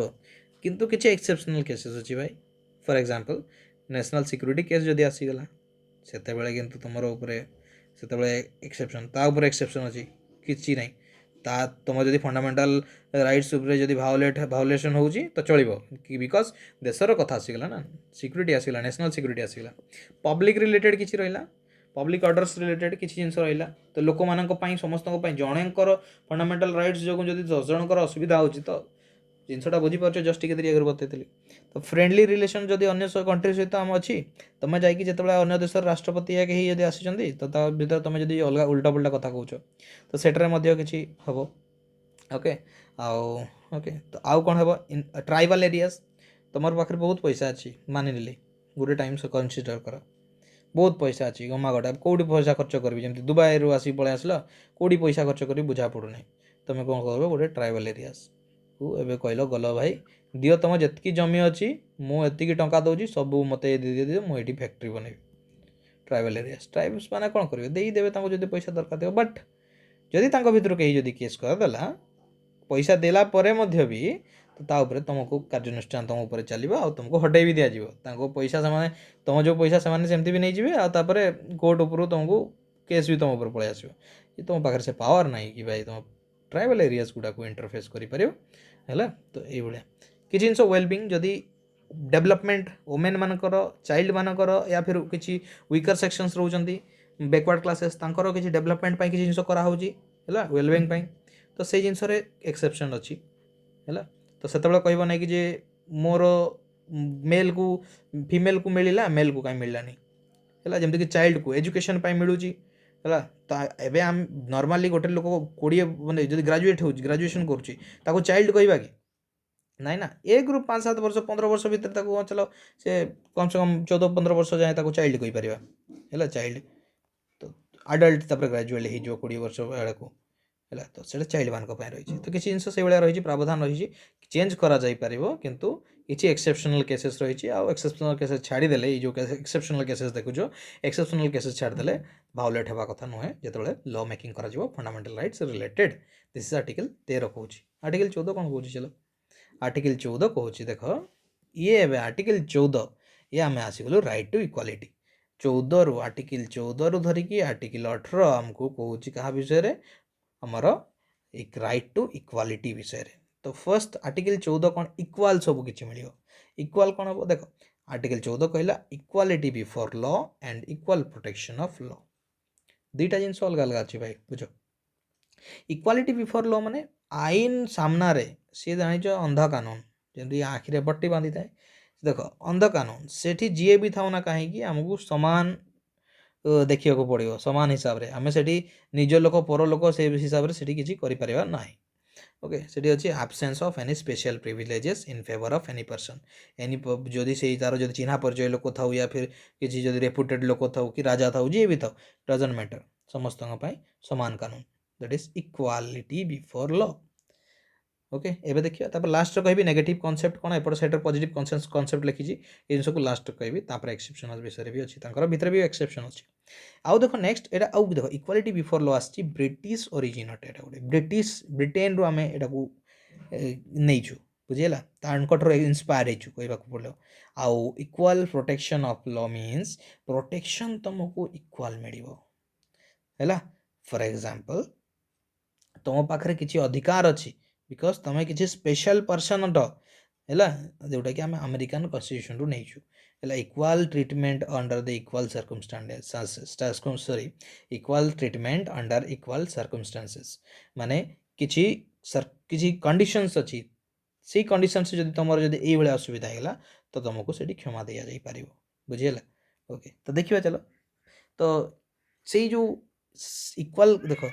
କିନ୍ତୁ କିଛି ଏକ୍ସେପସନାଲ୍ କେସେସ୍ ଅଛି ଭାଇ। For example national security case ଯଦି ଆସିଗଲା ସେତେବେଳେ କିନ୍ତୁ ତୁମର ଉପରେ ସେତେବେଳେ ଏକ୍ସେପସନ୍, ତା ଉପରେ ଏକ୍ସେପସନ୍ ଅଛି କିଛି ନାହିଁ। ତୁମ ଯଦି ଫଣ୍ଡାମେଣ୍ଟାଲ ରାଇଟ୍ସ ଉପରେ ଯଦି ଭାଉଲେସନ୍ ହେଉଛି ତ ଚଳିବ, ବିକଜ୍ ଦେଶର କଥା ଆସିଗଲା ନା, ସିକ୍ୟୁରିଟି ଆସିଗଲା, ନ୍ୟାସନାଲ୍ ସିକ୍ୟୁରିଟି ଆସିଗଲା। ପବ୍ଲିକ୍ ରିଲେଟେଡ଼୍ କିଛି ରହିଲା, ପବ୍ଲିକ୍ ଅର୍ଡ଼ର୍ସ ରିଲେଟେଡ଼୍ କିଛି ଜିନିଷ ରହିଲା, ତ ଲୋକମାନଙ୍କ ପାଇଁ ସମସ୍ତଙ୍କ ପାଇଁ ଜଣଙ୍କର ଫଣ୍ଡାମେଣ୍ଟାଲ ରାଇଟ୍ସ ଯୋଗୁଁ ଯଦି 10 ଜଣଙ୍କର ଅସୁବିଧା ହେଉଛି ତ ଜିନିଷଟା ବୁଝିପାରୁଛ, ଜଷ୍ଟ ଟିକେ ଦେରି ଆଗରୁ ବତେଇଥିଲି। ତ ଫ୍ରେଣ୍ଡଲି ରିଲେସନ୍ ଯଦି ଅନ୍ୟ କଣ୍ଟ୍ରି ସହିତ ଆମ ଅଛି, ତୁମେ ଯାଇକି ଯେତେବେଳେ ଅନ୍ୟ ଦେଶର ରାଷ୍ଟ୍ରପତି କେହି ଯଦି ଆସିଛନ୍ତି ତ ତା ଭିତରେ ତୁମେ ଯଦି ଅଲଗା ଉଲ୍ଟାପୁଲ୍ଟା କଥା କହୁଛ ତ ସେଠାରେ ମଧ୍ୟ କିଛି ହେବ। ଓକେ, ଓକେ, ତ ଆଉ କ'ଣ ହେବ? ଟ୍ରାଇବାଲ୍ ଏରିଆସ୍, ତୁମର ପାଖରେ ବହୁତ ପଇସା ଅଛି ମାନିନେଲି, ଗୋଟେ ଟାଇମ୍ କନସିଡର୍ କର, ବହୁତ ପଇସା ଅଛି ଗମାଗଟା, କେଉଁଠି ପଇସା ଖର୍ଚ୍ଚ କରିବି, ଯେମିତି ଦୁବାଇରୁ ଆସିକି ପଳେଇ ଆସିଲ, କେଉଁଠି ପଇସା ଖର୍ଚ୍ଚ କରିବି ବୁଝା ପଡ଼ୁନାହିଁ। ତୁମେ କ'ଣ କରିବ, ଗୋଟେ ଟ୍ରାଇବାଲ୍ ଏରିଆସ୍କୁ ଏବେ କହିଲ ଗଲ ଭାଇ ଦିଅ ତୁମ ଯେତିକି ଜମି ଅଛି, ମୁଁ ଏତିକି ଟଙ୍କା ଦେଉଛି, ସବୁ ମୋତେ ଦେଇଦିଅ, ମୁଁ ଏଇଠି ଫ୍ୟାକ୍ଟ୍ରି ବନେଇବି। ଟ୍ରାଇବାଲ୍ ଟ୍ରାଇବ୍ସ ମାନେ କ'ଣ କରିବେ, ଦେଇଦେବେ ତାଙ୍କୁ ଯଦି ପଇସା ଦରକାର ଥିବ। ବଟ୍ ଯଦି ତାଙ୍କ ଭିତରୁ କେହି ଯଦି କେସ୍ କରିଦେଲା, ପଇସା ଦେଲା ପରେ ମଧ୍ୟ ବି ତା ଉପରେ ତୁମକୁ କାର୍ଯ୍ୟାନୁଷ୍ଠାନ ତୁମ ଉପରେ ଚାଲିବ ଆଉ ତୁମକୁ ହଟେଇ ବି ଦିଆଯିବ। ତାଙ୍କ ପଇସା ସେମାନେ ତୁମ ଯେଉଁ ପଇସା ସେମାନେ ସେମିତି ବି ନେଇଯିବେ, ଆଉ ତାପରେ କୋର୍ଟ ଉପରୁ ତୁମକୁ କେସ୍ ବି ତୁମ ଉପରେ ପଳେଇ ଆସିବ। କି ତୁମ ପାଖରେ ସେ ପାୱାର ନାହିଁ କି ଭାଇ ତୁମ ଟ୍ରାଇବାଲ୍ ଏରିଆସ୍ ଗୁଡ଼ାକୁ ଇଣ୍ଟରଫେସ୍ କରିପାରିବ ହେଲା। ତ ଏଇଭଳିଆ କିଛି ଜିନିଷ ୱେଲବିଂ, ଯଦି ଡେଭଲପମେଣ୍ଟ ଓମେନ୍ ମାନଙ୍କର, ଚାଇଲ୍ଡ ମାନଙ୍କର, ୟା ଫିର୍ କିଛି ୱିକର୍ ସେକ୍ସନ୍ସ ରହୁଛନ୍ତି, ବ୍ୟାକୱାର୍ଡ଼ କ୍ଲାସେସ୍, ତାଙ୍କର କିଛି ଡେଭଲପମେଣ୍ଟ ପାଇଁ କିଛି ଜିନିଷ କରାହେଉଛି ହେଲା, ୱେଲବିଂ ପାଇଁ, ତ ସେଇ ଜିନିଷରେ ଏକ୍ସେପସନ୍ ଅଛି ହେଲା। ତ ସେତେବେଳେ କହିବ ନାହିଁ କି ଯେ ମୋର ମେଲ୍କୁ ଫିମେଲ୍କୁ ମିଳିଲା, ମେଲ୍କୁ କାହିଁ ମିଳିଲାନି ହେଲା। ଯେମିତିକି ଚାଇଲ୍ଡକୁ ଏଜୁକେସନ୍ ପାଇଁ ମିଳୁଛି ହେଲା। ତ ଏବେ ଆମେ ନର୍ମାଲି ଗୋଟେ ଲୋକ 20 ମାନେ ଯଦି ଗ୍ରାଜୁଏଟ୍ ହେଉଛି, ଗ୍ରାଜୁଏସନ୍ କରୁଛି, ତାକୁ ଚାଇଲ୍ଡ କହିବା କି? ନାଇଁ ନା, ଏ ଗ୍ରୁପ୍ 5-7 ବର୍ଷ 15 ବର୍ଷ ଭିତରେ ତାକୁ ଚାଲ ସେ କମ୍ ସେ କମ୍ 14-15 ବର୍ଷ ଯାଏଁ ତାକୁ ଚାଇଲ୍ଡ କହିପାରିବା ହେଲା। ଚାଇଲ୍ଡ ତ ଆଡଲ୍ଟ ତାପରେ ଗ୍ରାଜୁଏଟ୍ ହେଇଯିବ 20 ବର୍ଷ ବେଳକୁ ହେଲା। ତ ସେଇଟା ଚାଇଲ୍ଡମାନଙ୍କ ପାଇଁ ରହିଛି। ତ କିଛି ଜିନିଷ ସେଇଭଳିଆ ରହିଛି, ପ୍ରାବଧାନ ରହିଛି, ଚେଞ୍ଜ କରାଯାଇପାରିବ, କିନ୍ତୁ କିଛି ଏକ୍ସେପସନାଲ୍ କେସେସ୍ ରହିଛି। ଆଉ ଏକ୍ସେପସନାଲ୍ କେସେସ୍ ଛାଡ଼ିଦେଲେ, ଏଇ ଯେଉଁ ଏକ୍ସେପସନାଲ୍ କେସେସ୍ ଦେଖୁଛ, ଏକ୍ସେପସନାଲ୍ କେସେସ୍ ଛାଡ଼ିଦେଲେ ଭାଉଲେଟ୍ ହେବା କଥା ନୁହେଁ ଯେତେବେଳେ ଲ ମେକିଂ କରାଯିବ fundamental rights related. This is article 13 କହୁଛି। ଆର୍ଟିକଲ୍ 14 କ'ଣ କହୁଛି? ଚାଲ, ଆର୍ଟିକଲ୍ 14 କହୁଛି ଦେଖ, ये एबे आर्टिकल 14 ये आम आसीगलु राइट टू इक्वालिटी 14 रु आर्टिकल 14 रु धरिकी आर्टिकल 18 आमको कहूँ क्या विषय आमर एक राइट टू इक्वालिटी विषय तो फर्स्ट आर्टिकल 14 कौन इक्वाल सब किसी मिल इक्वाल कौन हम देख आर्टिकल 14 कहला equality before law and equal protection of law दुईटा जिन अलग अलग अच्छी भाई बुझ इक्वालिटी बिफोर लॉ माने आईन सामना रे सी जान अंधा कानून जमी आखिरे बट्टी बांधी थाए देख अंध कानून सेठी जी भी था ना कहीं आमको समान देखा पड़ो सामान हिसाब से आम से निज लोक पर लोक से हिसाब से किसी ना ओके सेठी अच्छी absence of any special privileges in favour of any person any जदि से तार जो चिन्हा परिचय लोक था या फिर किसी जदि रेपुटेड लोक था कि राजा था जी भी था डजंट मैटर समस्त समान कानून that is equality before law okay एबे देखिए तापर लास्ट कहबी नेगेटिव कॉन्सेप्ट कोन एपट साइड पॉजिटिव कॉन्सेप्ट लिखी जी जिनस को लास्ट कहबी तापर एक्सेप्शनल विषय भी अच्छी तांकर भीतर भी एक्सेप्शन अच्छी आउ देखो नेक्स्ट एटा आउ देखो इक्वालिटी बिफोर लॉ आछि ब्रिटिश ओरिजिन अटे एटा गोटे ब्रिटिश ब्रिटेन रु आमे एटा को नैछु बुझिला तांकठर इंस्पायर हेछु कहबा को पड़लो आउ equal protection of law means protection तुमको इक्वल मिलिबो हैला फॉर एग्जांपल तुम पाखरे किछि अधिकार अछि बिकज तुम किसी स्पेशल पर्सन अट है जोटा कि आम अमेरिकन कन्स्टिट्यूशन रु नहींचु है equal treatment under the equal circumstances sorry equal treatment under equal circumstances माने किसी कंडीशंस अच्छी से कंडीशंस जब तुम जब ये असुविधा है तो तुमको से क्षमा दि जापर बुझीगला ओके तो देखिए चलो तो से जो इक्वाल देख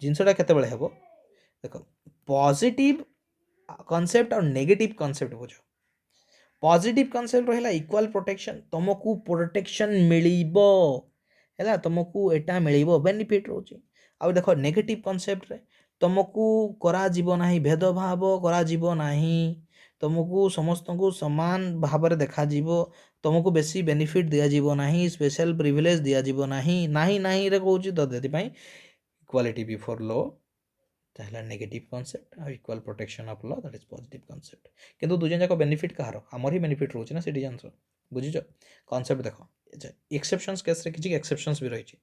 जिनसटा केतबेले हेबो देख पॉजिटिव कॉन्सेप्ट और नेगेटिव कॉन्सेप्ट बुझ पॉजिटिव कॉन्सेप्ट रहा इक्वाल प्रोटेक्शन तुमको प्रोटेक्शन मिलिबो है तुमको एटा मिलिबो बेनिफिट रोचे आ देख नेगेटिव कॉन्सेप्ट रे तुमको करा जीवो नाही भेदभाव करा जीवो नाही तुमको समस्त को समान भाव में देखा जीवो तुमको बेसी बेनिफिट दिया जीवो नाही स्पेशल प्रिविलेज दिया जीवो नाही नाही नाही रे कहूची तो देति इक्वालिटी बिफोर लॉ ताहला नेगेटिव कॉन्सेप्ट और equal protection of law that is positive concept किंतु दुजन जाक बेनिफिट कहार आमर ही बेनिफिट रोचे ना सिटीजन्स बुझीच कॉन्सेप्ट देख एक्सेप्शंस केस रे किछि एक्सेप्शंस भी रही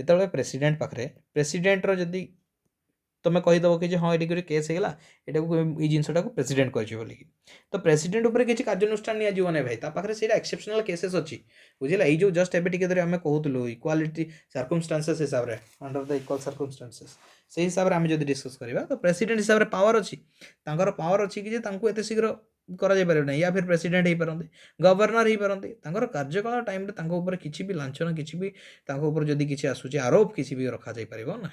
जिते प्रेसिडेंट पाखे प्रेसिडेंट जदि तुम कहीदेव कि हाँ ये केस होगा ये जिनटा को प्रेसिडेंट कही तो प्रेसिडेंट उपर किसी कार्यानुष्ठान निजी ना भाई पाखे से एक्सेप्शनल केसेस अच्छी बुझेगा ये जो जस्ट एवं आम कहूँ इक्वालिटी सर्कमस्टांसेस हिसाब से अंडर द इक्वाल सर्कमस्टांसेस से हिसाब से आम जो डिस्कस करवा तो प्रेसिडेंट हिसाब से पावर अच्छी पावर अच्छी कि एत शीघ्र कर या फिर प्रेसिडेंट हो पारती गवर्नर हो पारती कार्यकाल टाइम किसी भी लाछन किसी भी जदि किसी आसूँ आरोप किसी भी रखा जापर ना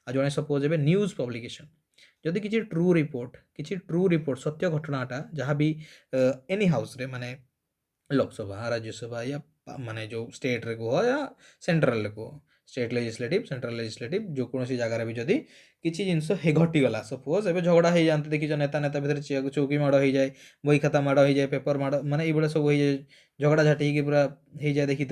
आ जड़े सपोज ए न्यूज पब्लिकेशन जदि किसी ट्रू रिपोर्ट सत्य घटनाटा जहाँ भी एनी हाउस रे माने लोकसभा राज्यसभा या माने जो स्टेट रे कह या सेंट्रल रे कह स्टेट लेजिस्लेटिव सेंट्रल लेजिस्लेटिव जो कौन जगार भी जदि किसी जिनस घटीगला सपोज एवं झगड़ा हो जाते देखिए नेता नेता भितर चौकी माड़ हो जाए बही खाता माड़ हो जाए पेपर माड़ माने ये सब हो जाए झगड़ा झाटी पूरा हो जाए देखी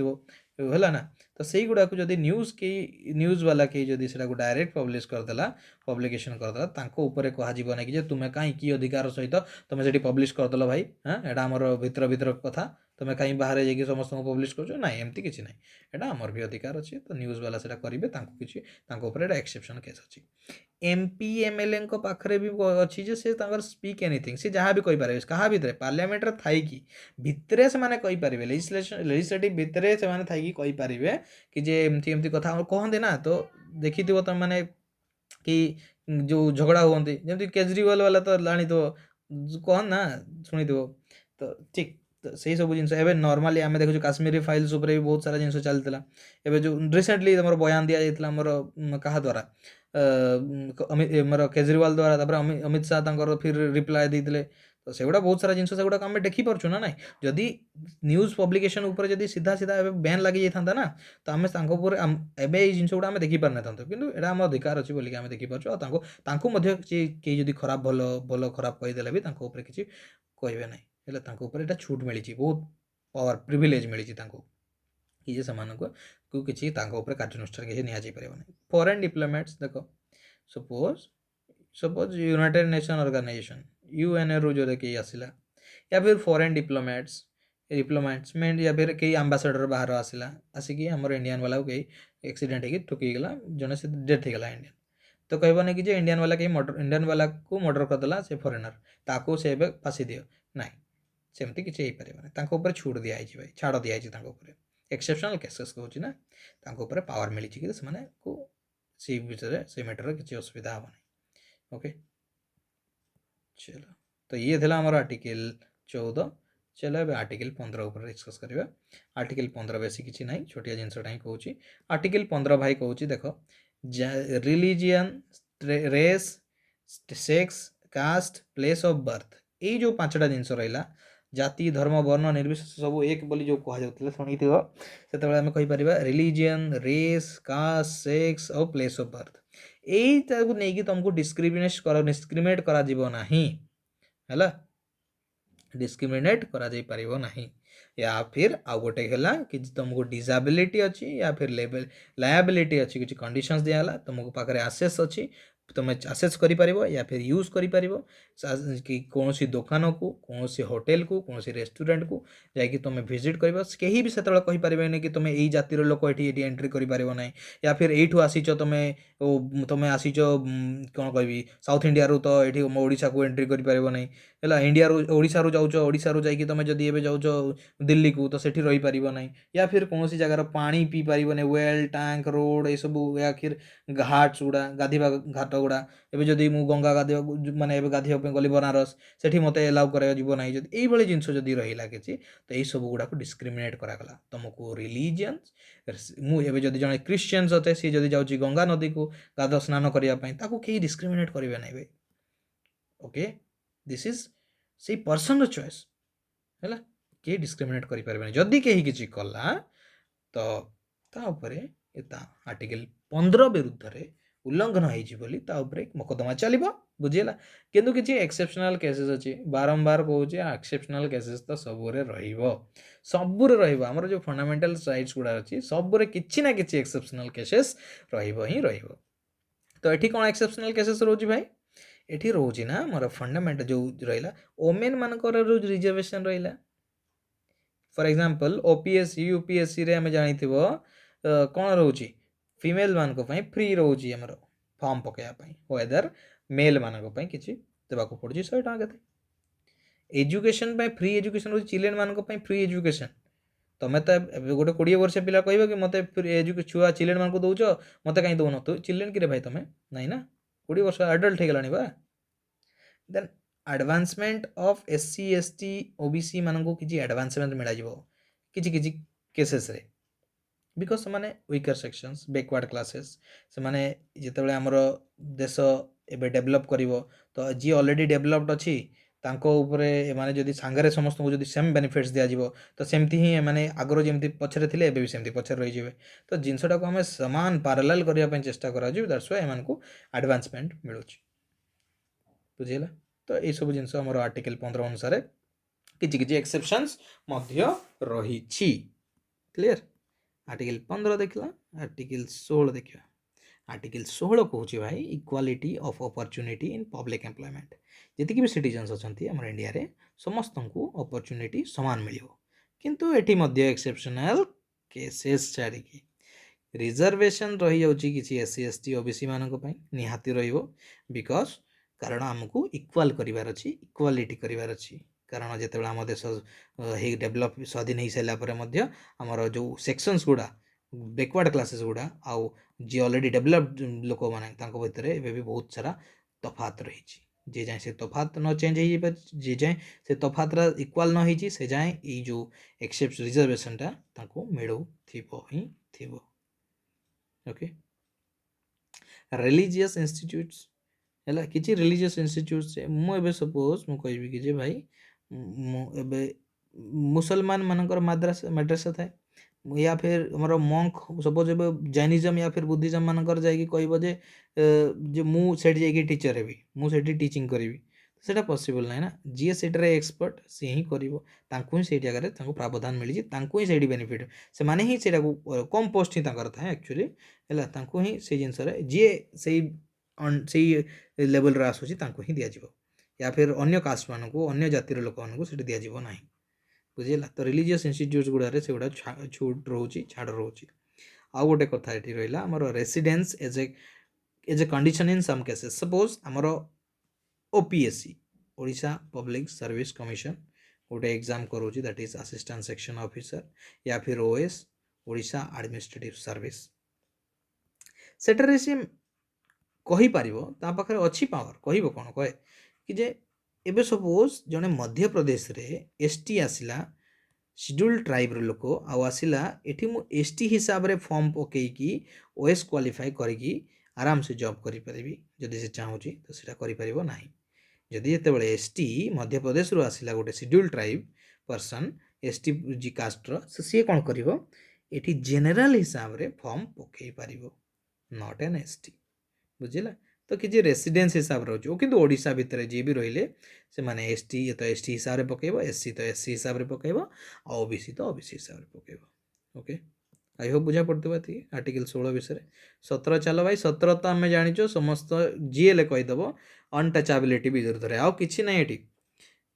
है ना तो सही गुड़ा को जदि न्यूज वाला के जदि से डायरेक्ट पब्लिश करदेला पब्लिकेशन करदेला तांको ऊपर कह कि तुम्हें कहीं की अधिकार सहित तुम से पब्लिश करदेल भाई हाँ एटा आमर भितर भितर कथा तुम्हें कहीं बाहर जाकि समस्त पब्लिश कर ना एमती किसी ना एटा आमर भी अधिकार अच्छे तो न्यूज वाला से करेंगे किसी एक्सेप्शन केस अच्छी एमपी एमएलए पाखे भी अच्छी जे से स्पीक एनीथिंग से जहाँ भी कहीपर क्या भितर पार्लियामेंट थाई कि भितरे से माने कहीपर लेजिस्लेटिव भितरे से थी कहीपर कि जे एमती एमती कथा कहते ना तो देखी तुम मैंने कि जो झगड़ा हुए जमी केजरीवाल वाला तो लाणी तो कहन ना शुणी तो ठीक तो सही सब जिन एवं नॉर्मली आम देखु काश्मीरी फाइल्स उपर भी बहुत सारा जिन चलता एवं जो रिसेंटली तुम बयान दि जाता मोर क्या द्वारा मोर केजरीवाल द्वारा अमित शाह फिर रिप्लाय देते तो सेगुड़ा बहुत सारा जिन सेगुड़ा आम देखिपुँ ना ना जदि न्यूज पब्लिकेशन उपर जदि सीधा सीधा बैन लगी जाता ना तो आम एवं ये जिन गुड़ा देखी पार ना कि यहाँ आम अधिकार अच्छी बोलिक आम देखिपुँ कि जदि खराब भल भल खराब कहीदेले भी किसी कहे ना है छूट मिली बहुत पावर प्रिविलेज मिली कि किसी कार्यानुष्ठान किसी निपर फॉरेन डिप्लोमेट्स देख सपोज यूनाइटेड नेशन ऑर्गेनाइजेशन यूएनए रु जो कि आसला या फिर फॉरेन डिप्लोमेट्स में या फिर कई आंबासाडर बाहर आसला आसिकी आमर इंडियन वाला को कई एक्सीडेंट होगी ठुकीगला जन से डेथ होगा इंडियन तो कहबनी कि इंडियन वाला कहीं मर्डर इंडियन वाला को मर्डर करदेला से फरेनर ताको से फाँसी दियो ना सेमती किसी हो पारे छूट दिखाई भाई छाड़ दिखाई एक्सेप्शनल केसेस कहूँ ना पावर मिली कि से विषय से मैटर किसी असुविधा हम ना ओके चलो तो ये थी आमर आर्टिकल 14 चलो ए आर्टिकल 15 ऊपर डिस्कस करवा आर्टिकल 15 बेसी किसी ना छोटिया जिनसटा ही कहूँ आर्टिकल 15 भाई कहूँ देख religion race sex caste place of birth ये जो 5टा जिनस रहा जाति धर्म वर्ण निर्विशेष सब एक बोली जो कहुला शुणी से आम कहीपर रिलीजियन रेस कास्ट सेक्स और प्लेस ऑफ बर्थ यही नहीं तुमको डिस्क्रिमिनेट करा है डिस्क्रिमिनेट करा जाई परिबो नहीं या फिर आउ गोटे है कि तुमको डिजाबिलिटी अच्छी या फिर लायबिलिटी अच्छी किसी कंडीशंस दियाला तुमको पाखे आसेस अच्छी तुम आसेस कर या फिर यूज कर कि कौन सी दुकान को कौन सी होटेल को कौन सी रेस्टोरेंट को जाकि तुम विजिट कर कहीं भी से कहीपर कि तुम यही जातिर लोक ये एंट्री कर या फिर यू आसीच तुम आसीच कौन कह साउथ इंडिया रू तो ये ओडिशा को एंट्री कर इंडिया ओडिशा रू जाऊँ ओडिशा रू जाकि तुम जदि एबे जाऊँ दिल्ली को तो सेठी रही पारिबो नहीं या फिर कौन सी जगार पानी पी पारिबो नहीं वेल टैंक रोड ये सब या फिर घाट्स गुड़ा गाधीवा घाट गुड़ा एबे जदि मु गंगा गाधीवा माने एबे गाधीवा गली बनारस सेठी मते एलाउ करा जीवो नहीं जदि एई भली जिंस जदि रहिला किछि तो एई सब गुड़ा को डिस्क्रिमिनेट करागला तुमको रिलीजियन मु एबे जदि जने क्रिश्चियंस होते सी जदि जाउची गंगा नदी को गाध स्नान करिया पई ताको केही डिस्क्रिमिनेट करिवे नहीं बे ओके दिस इज से पर्सन रो चॉइस है किए डिस्क्रिमिनेट करें जदि कहीं किसी कला तो आर्टिकल 15 विरुद्ध रे उल्लंघन होती मकदमा चलो बुझीला किंतु किसी एक्सेप्शनल केसेस अच्छी बारंबार कहूँ एक्सेप्शनल केसेस तो सबुरे सबुरे रमर जो फंडामेंटल राइट्स गुड़ा अच्छी सबुरे किसी ना कि एक्सेप्शनल केसेस ही तो ये कौन एक्सेप्शनल केसेस रोज भाई ये रोज ना मोर फंडामेंटल जो रहा ओमेन मानकर रिजर्वेशन रहा फॉर एग्जांपल ओपीएससी यूपीएससी रे हमें जानी थी कौन रोची फीमेल मान फ्री रोची आमर फॉर्म पकड़ापी वेदर मेल मान कि देवाक पड़े 100 टଙ୍କା के एजुकेशन फ्री एजुकेशन रोज चिल्ड्रेन मान फ्री एजुकेशन तुम्हें तो गोटे 20 वर्ष पिला कह कि मत छुआ चिल्ड्रेन मान दौच मत कहीं दौन तू चिल्ड्रेन कि भाई तुम्हें नहीं ना 20 वर्ष एडल्ट हो गलानी बा देन advancement of SC ST OBC मानक किसी एडवांसमेंट मिल किसी केसेस रे बिकज से माने वीकर सेक्शंस बैकवर्ड क्लासेस से माने जिते आमर देश एबे डेवलप करिवो तो जी ऑलरेडी डेवलप्ड अच्छी माने जदि सांगरे समस्त को जदि सेम बेनिफिट्स दिया जिवो तो सेमती ही माने आगर जमती पछरे थिले एबे भी सेमती पछरे रही जिवे तो जिनसटा को हमें समान पैरेलल करिया पय चेष्टा करा जिवो दैट्स व्हाई एमान को एडवांसमेंट मिलुची बुझिला तो ये सब जिनस आमर आर्टिकल 15 अनुसार किसी एक्सेप्शंस रही क्लियर आर्टिकल 15 देखला आर्टिकल 16 देखा आर्टिकल 16 कहूँ भाई equality of opportunity in public employment जी भी सिटीजन्स अच्छा आम इंडिया रे समस्त को अपॉर्चुनिटी समान मिलो किंतु एटी मध्य एक्सेप्शनल केसेस छाड़ी रिजर्वेशन रही जाऊँगी किसी एससी एसटी ओबीसी मानक निहाती रहिबो बिकज कारण आमको इक्वाल करार अच्छी इक्वालिटी करार अच्छी कारण जिते आम देश डेभलप स्वाधीन हो सारापर आमर जो सेक्शंस गुड़ा बैकवर्ड क्लासेस गुड़ा आउ जी ऑलरेडी डेभलप्ड लोक मैंने भितर ए भी बहुत सारा तफात रही जे जाए से तफात न चेंज हो जे जाए से तफात इक्वाल न हो से जाए ये जो एक्सेप्ट रिजर्वेशनटा मिलू ही थी ओके रिलीजियस इंस्टीट्यूट्स है कि रिलीजियस इंस्टीट्यूट से मुझे सपोज मुझे कि भाई मुझे मुसलमान मानकर मद्रासा थाए या फिर हमारा मंक सपोज जैनिज्म या फिर बुद्धिज्म मानकर जाकि कहबे मुझे जाकि टीचर हेबी मुझे टीचिंग करी सेटा पॉसिबल ना जी सेटर एक्सपर्ट सी ही कर से जगह प्रावधान मिली ही से बेनिफिट से माने ही से कम पोस्ट ही था एक्चुअली है ही से जिनस जी से लेवल आसूँ ही दिज्व या फिर अन्य कास्ट मानू अन्य जातिर लोक मानू से दिज्व ना बुझेगा। तो रिलीजियस इंस्टीट्यूट गुड़ा से गुड़ा छूट रोचे छाड़ रोचे। आउ गोटे कथा ये रहा आमर residence as a condition in some cases suppose आमर OPSC Odisha public service commission गोटे एग्जाम करोची that is assistant section officer या फिर ओएस ओडिशा एडमिनिस्ट्रेटिव सर्विस सेटारे सी कही पारिबो ता पाखरे अच्छी पावर कहबो कोन कहे कि जे एबे सपोज जने मध्य प्रदेश रे एसटी आसिला शेड्यूल ट्राइब लोक आसिला एठी मु एसटी हिसाब रे फॉर्म पकेकी ओएस क्वालिफाई करिकी आराम से जॉब करि परिबी जदि से चाहूची तो सेटा करि परिबो नाही। जदि जेतेबेले एसटी मध्य प्रदेश रु आसिला गोटे शेड्यूल ट्राइब पर्सन एसटी जी कास्ट रो सी कोन करिवो एठी जनरल हिसाब रे फॉर्म पकई पारिबो नॉट एन एसटी बुझिला। तो किसी रेसिडेंस हिसाब रे हो कि ओडिशा भितर जी भी रहिले से माने एसटी तो एसटी हिसाब रे पकेबो एससी तो एससी हिसाब रे पकेबो आ ओबीसी तो ओबीसी हिसाब रे पकेबो। ओके आई होप बुझा पड़थबा थी आर्टिकल 16 विषय 17 चलो भाई 17 तो आम जानिचो समस्त जीएल कहीदेव अनटचेबिलिटी विरुद्ध रे आउ किछि नै एठी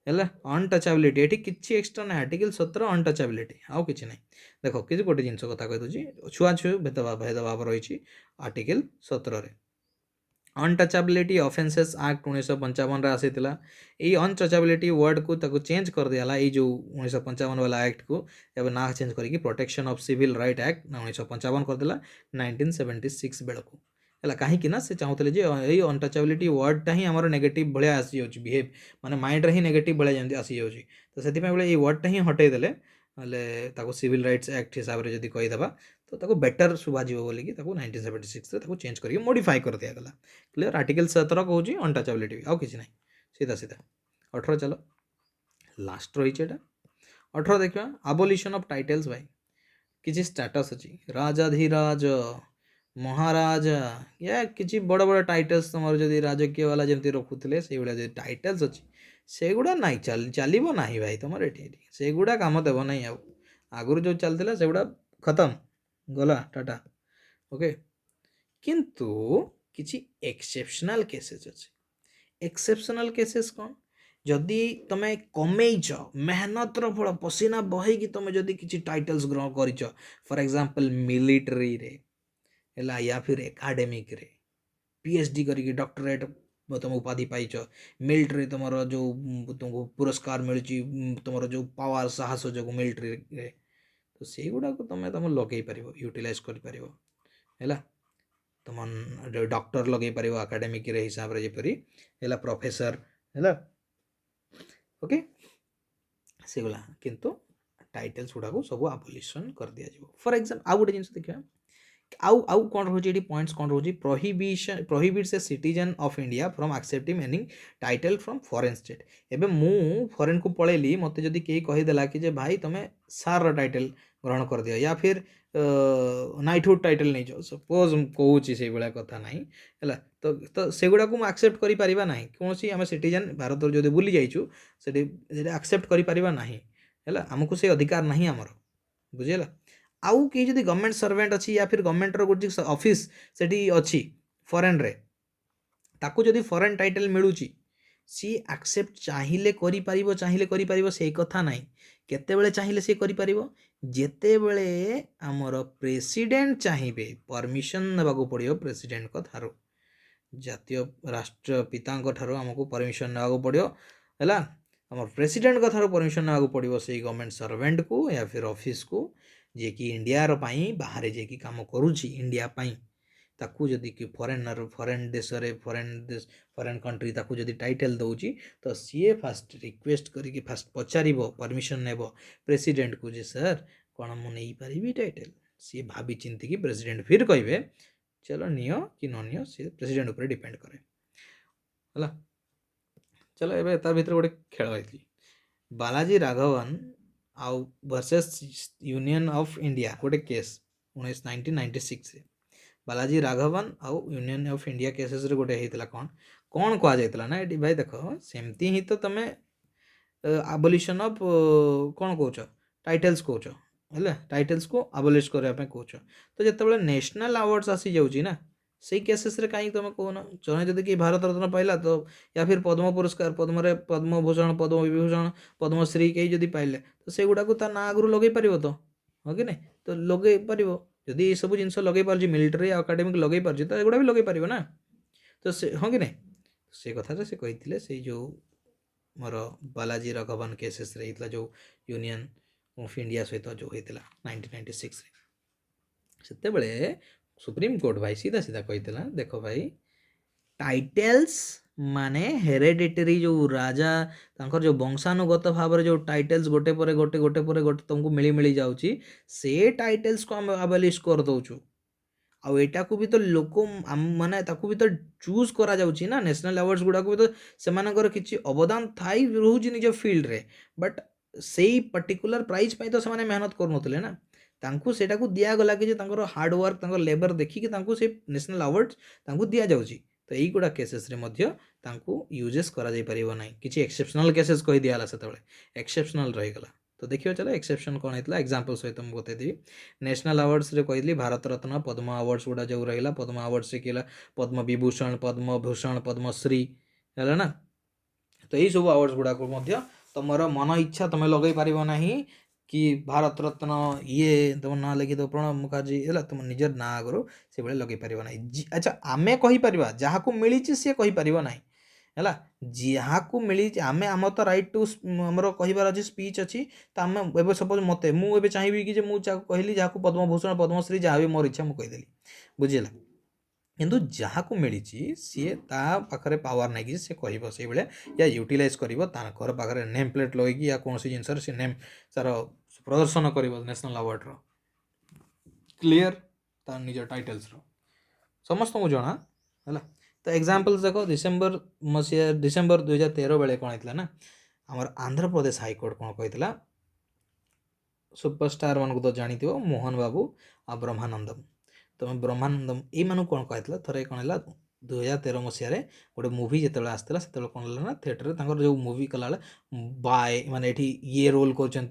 है अनटचेबिलिटी एठी किछि एक्स्ट्रा ना आर्टिकल 17 अनटचेबिलिटी आउ किछि नै देखो किछि गोटे जिंस कथा कहि दोची छुआ छु भेदभाव रही आर्टिकल 17 रे अनटचेबिलिटी ऑफेंसेस एक्ट 1955 रे आसीतिला एई अनटचेबिलिटी वर्ड को ताको चेंज कर दियाला एई जो 1955 वाला एक्ट को एबे ना चेंज करिकी protection of civil right act 1955 कर दिला 1976 बेलको है कहीं ना से चाहूले जे एई अनटचेबिलिटी वर्डटा ही हमर नेगेटिव भलिया आसी जाउची बिहेव माने माइंड रे ही नेगेटिव भलिया जेंति आसी जाउची तो सेति पय बोले एई वर्डटा ही हटै देले हले ताको सिविल राइट्स एक्ट हिसाब रे जदी कहि दबा तो ताको बेटर सुबा जीव बोली कि ताको 1976 रे ताको चेंज करके मॉडिफाई कर दिया गला। क्लियर आर्टिकल 17 कहूँ अनटचेबिलिटी आउ किसी ना सीधा सीधा 18 चलो लास्ट रही 18 देखा आबोलिशन ऑफ टाइटल्स भाई किसी स्टेटस अच्छी राजाधिराज महाराजा या किसी बड़ बड़ टाइटल्स तुम जदि राजकीय वाला जमी रखुले से भाया टाइटल्स अच्छी से गुड़ा ना चलो ना भाई तुम ये से गुड़ा कम देव ना आगुरी जो चलता से गुड़ा खत्म गला टाटा ओके किंतु किसी एक्सेप्शनल केसेस अच्छे एक्सेप्शनल केसेस कौन जदि तुम कमेच मेहनत फल पसीना बहैकी तुम जदि किसी टाइटल्स ग्रहण कर फॉर एग्जांपल मिलिटरी रे है या फिर एकाडेमिक रे पीएचडी करके डॉक्टरेट तुम उपाधि पाइच मिलिट्री तुम जो तुमको पुरस्कार मिलूँ तुम जो पावर साहस जो मिलिट्री रे तो से गुड़ा को तुम तुम लगे पार यूटिलाइज कर तुम डॉक्टर लगे पार एकाडेमिक रे हिसाब रे जेपरी है प्रोफेसर है ओके से गला किंतु टाइटल्स गुड़ा को सब आबोलिशन कर दिया फॉर एग्जांपल आउ गोटे जिन देखा आउ कौन रोचे पॉइंट्स कौन रोचे prohibits a citizen of India from accepting any title from foreign state एबे मु फॉरेन को पळेली मते जदि केही कहिदेला कि जे भाई तुम सार रो टाइटल ग्रहण कर दियो या फिर नाइटहुड टाइटल नहीं जाओ सपोज कहूँ से भाया कथा ना है तो सेगुड़ा को एक्सेप्ट करि परिबा नाही कौन सी आम सिटीजन भारत जो बुली जाइछु से एक्सेप्ट करि परिबा नाही है आमको से अधिकार नहीं आमर बुझेला आउ कहीं जदि गवर्नमेंट सर्वेंट अच्छी या फिर गवर्नमेंट गोटे ऑफिस से अच्छी फॉरेन रे ताकू जदि फॉरेन टाइटल मिलूँ सी एक्सेप्ट चाहिए करिपारिबो से कथा नहीं केतेबेले चाहिए सी करिपारिबो जेतेबेले आमर प्रेसिडेंट चाहिए परमिशन नेबाकू पड़ियो प्रेसिडेंट को थारो जातीय राष्ट्रपिता ठारो आमको परमिशन नेबाकू पड़ियो हैला आमर प्रेसिडेंट को थारो परमिशन नेबाकू पड़ियो से गवर्नमेंट सर्वेंट को या फिर ऑफिस को जे कि इंडिया रो पाई बाहर जे कि काम करूची इंडिया पाई ताकू जदि कि फॉरेन देश रे फॉरेन कंट्री ताकू जदि टाइटल दउची तो सीए फास्ट रिक्वेस्ट करिके फास्ट पचारिबो परमिशन नेबो प्रेसिडेंट को जे सर कोन मु नै पारिबी टाइटल सी भाबी चिंती कि प्रेसिडेंट फिर कहबे चलो नियो कि न नियो सी प्रेसिडेंट ऊपर डिपेंड करे हला। चलो एबे तार भीतर गोटे खेल आइली बालाजी राघवन आउ वर्सेस यूनियन ऑफ इंडिया गोटे केस 1996 बालाजी राघवन आउ यूनियन ऑफ इंडिया केसेस रे गोटे होता कौन कौन कह जाता ना ये भाई देख सेमती ही तो तुम आबोलिशन ऑफ कौन कौच टाइटल्स कौच है टाइटल्स को आबोलिश करने कौच तो जिते नेशनल अवार्ड्स आसी जाऊँगी ना ସେଇ କେସେସ୍ରେ କାହିଁକି ତୁମେ କହୁନ ଜଣେ ଯଦି କି ଭାରତ ରତ୍ନ ପାଇଲା ତ ୟା ଫିର୍ ପଦ୍ମ ପୁରସ୍କାର ପଦ୍ମରେ ପଦ୍ମଭୂଷଣ ପଦ୍ମବିଭୂଷଣ ପଦ୍ମଶ୍ରୀ କେହି ଯଦି ପାଇଲେ ତ ସେଗୁଡ଼ାକୁ ତା ନାଁ ଆଗରୁ ଲଗେଇ ପାରିବ ତ ହଁ କି ନାହିଁ ତ ଲଗେଇ ପାରିବ ଯଦି ଏସବୁ ଜିନିଷ ଲଗେଇ ପାରୁଛି ମିଲିଟାରୀ ଆକାଡେମିକ୍ ଲଗେଇ ପାରୁଛି ତ ଏଗୁଡ଼ା ବି ଲଗେଇ ପାରିବ ନା ତ ସେ ହଁ କି ନାହିଁ ସେ କଥାଟା ସେ କହିଥିଲେ ସେଇ ଯେଉଁ ମୋର ବାଲାଜୀ ରାଘବନ୍ କେସେସ୍ରେ ହେଇଥିଲା ଯେଉଁ ୟୁନିୟନ୍ ଅଫ୍ ଇଣ୍ଡିଆ ସହିତ ଯେଉଁ ହେଇଥିଲା 1996ରେ ସେତେବେଳେ ସୁପ୍ରିମକୋର୍ଟ ଭାଇ ସିଧା ସିଧା କହିଥିଲା ଦେଖ ଭାଇ टाइटेल्स माने हेरेडिटरी जो राजा तांकर जो वंशानुगत भाव जो टाइटेल्स गोटे पर गोटे गोटे पर गोटे तुमको मिली मिली जाउची से टाइटेल्स को हम अबलिश कर दउछु आउ एटा को भी तो लोक माने ताकू भी तो चूज करा जाउची ना नेशनल अवार्ड्स गुडा को भी तो सेमानकर किछि अवदान थाई रहउची निज फील्ड रे बट सेई पर्टिकुलर प्राइज पई तो सेमाने मेहनत करनोतले ना तांकू सेटा को दिया गला कि जे तांकर हार्ड वर्क तांकर लेबर देखि कि तांकू से नेशनल अवार्ड्स तांकू दिया जाउची तो यहीगुड़ा केसेस रे मध्य तांकू यूजेस करा जाई परिबो नाही किछि एक्सेप्शनल केसेस कहि दियाला सेतबेले एक्सेप्शनल रहि गला तो देखियो चलो एक्सेप्शन कोन हेतला एग्जांपल सहित हम बते देबी नेशनल अवार्ड्स रे कहली भारत रत्न पद्म अवार्ड्स गुड़ा जो रहिला पद्म अवार्ड्स रे केला पद्म विभूषण पद्म भूषण पद्मश्री है ना तो यही सब अवार्ड्स गुड़ा को मध्य तुमर मन इच्छा तुम लगे पार नहीं कि भारत रत्न ये तुम ना लिखि दो प्रणब मुखर्जी है तुम निजर ना आगु से भाई लगे पार ना अच्छा आमे कहीपर जहाँ को मिली सी कहीपर ना है जहाँ को मिली आम आम तो रईट टू आमर कहार अच्छे स्पीच अच्छी तो आम ए सपोज मत मुझे चाहिए कि मुझे कहली जहाँ को पद्मभूषण पद्मश्री जहाँ भी मोर इच्छा मुझे कहीदेली बुझेगा किंतु जहाँ को मिली सी ता पाखे पावर नहीं कि सी कह से भाया या यूटिलाइज कर पाखे नेम प्लेट लगे या कौन जिनस से नेम सार प्रदर्शन कर नेशनल अवार्ड क्लीयर ता निज टाइटल्स समस्त को जना है तो एग्जाम्पल्स देख डिसेम्बर मसीहा डिसेम्बर 2013 बेले कौन होता ना आमर आंध्र प्रदेश हाईकोर्ट कौन कही सुपरस्टार मान को तो जानी मोहन बाबू आ ब्रह्मानंदम तो ब्रह्मानंदम ये मानू कौन कहला थे कौन है 2013 मसीह गोटे मुवी जो आसला से कौन है थिएटर जो मुवी कला बाय माने ये रोल कर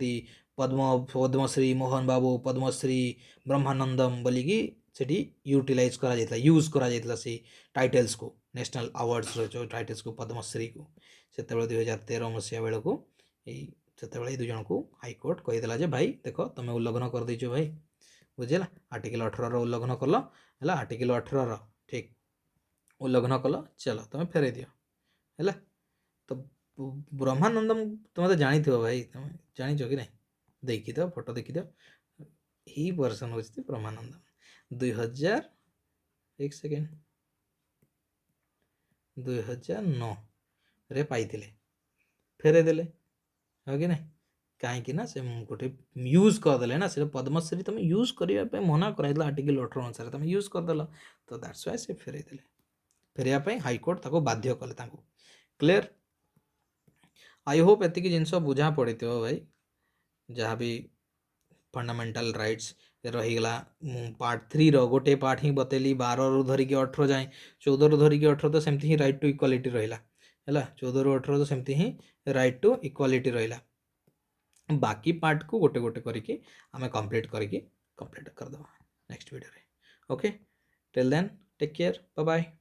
पद्म पद्मश्री मोहन बाबू पद्मश्री ब्रह्मानंदम बोलिकी सेठी यूटिलाइज करा जायतला यूज करा जायतला से टाइटल्स को नेशनल अवार्ड्स जो टाइटल्स को पद्मश्री को से 2013 मसीहा बेल को से दु जन को हाईकोर्ट कहीदेला जे भाई देख तुम उल्लंघन कर देछ भाई बुझेगा आर्टिकल 18 उल्लंघन कल है आर्टिकल 18 ठीक उल्लंघन कल चलो तुम फेरे दियो है तो ब्रह्मानंदम तुम तो जानी थो भाई तुम जानी कि नहीं देखी दो फोटो देखी दो यही पर्सन हूँ ब्रह्मानंदम 2000 एक सेकेंड 2009 रे पाइथिले फेरे देले हो कि नहीं कहीं ना से गोटे यूज करदे ना से पद्मश्री तुम यूज करने मना कर आर्टिकल 18 अनुसार तुम यूज करदेल तो दैट्स व्हाई से फेरे देले फेरिया हाईकोर्ट ताको बाध्य कले क्लियर आई होप एतिकी जिनस बुझा पड़ी भाई जहाँ भी फंडामेंटल राइट्स रहीगला पार्ट 3 गोटे पार्ट ही बतेली 12 रु धरिकी 18 जाए 14 रु धरिकी 18 तो सेमती ही राइट टू इक्वालिटी रहिला है 14 रु 18 तो सेमती ही राइट टू इक्वालिटी रहिला बाकी पार्ट को गोटे गोटे करके आम कंप्लीट करके कंप्लीट करदे नेक्स्ट वीडियो रे okay till then take care bye bye.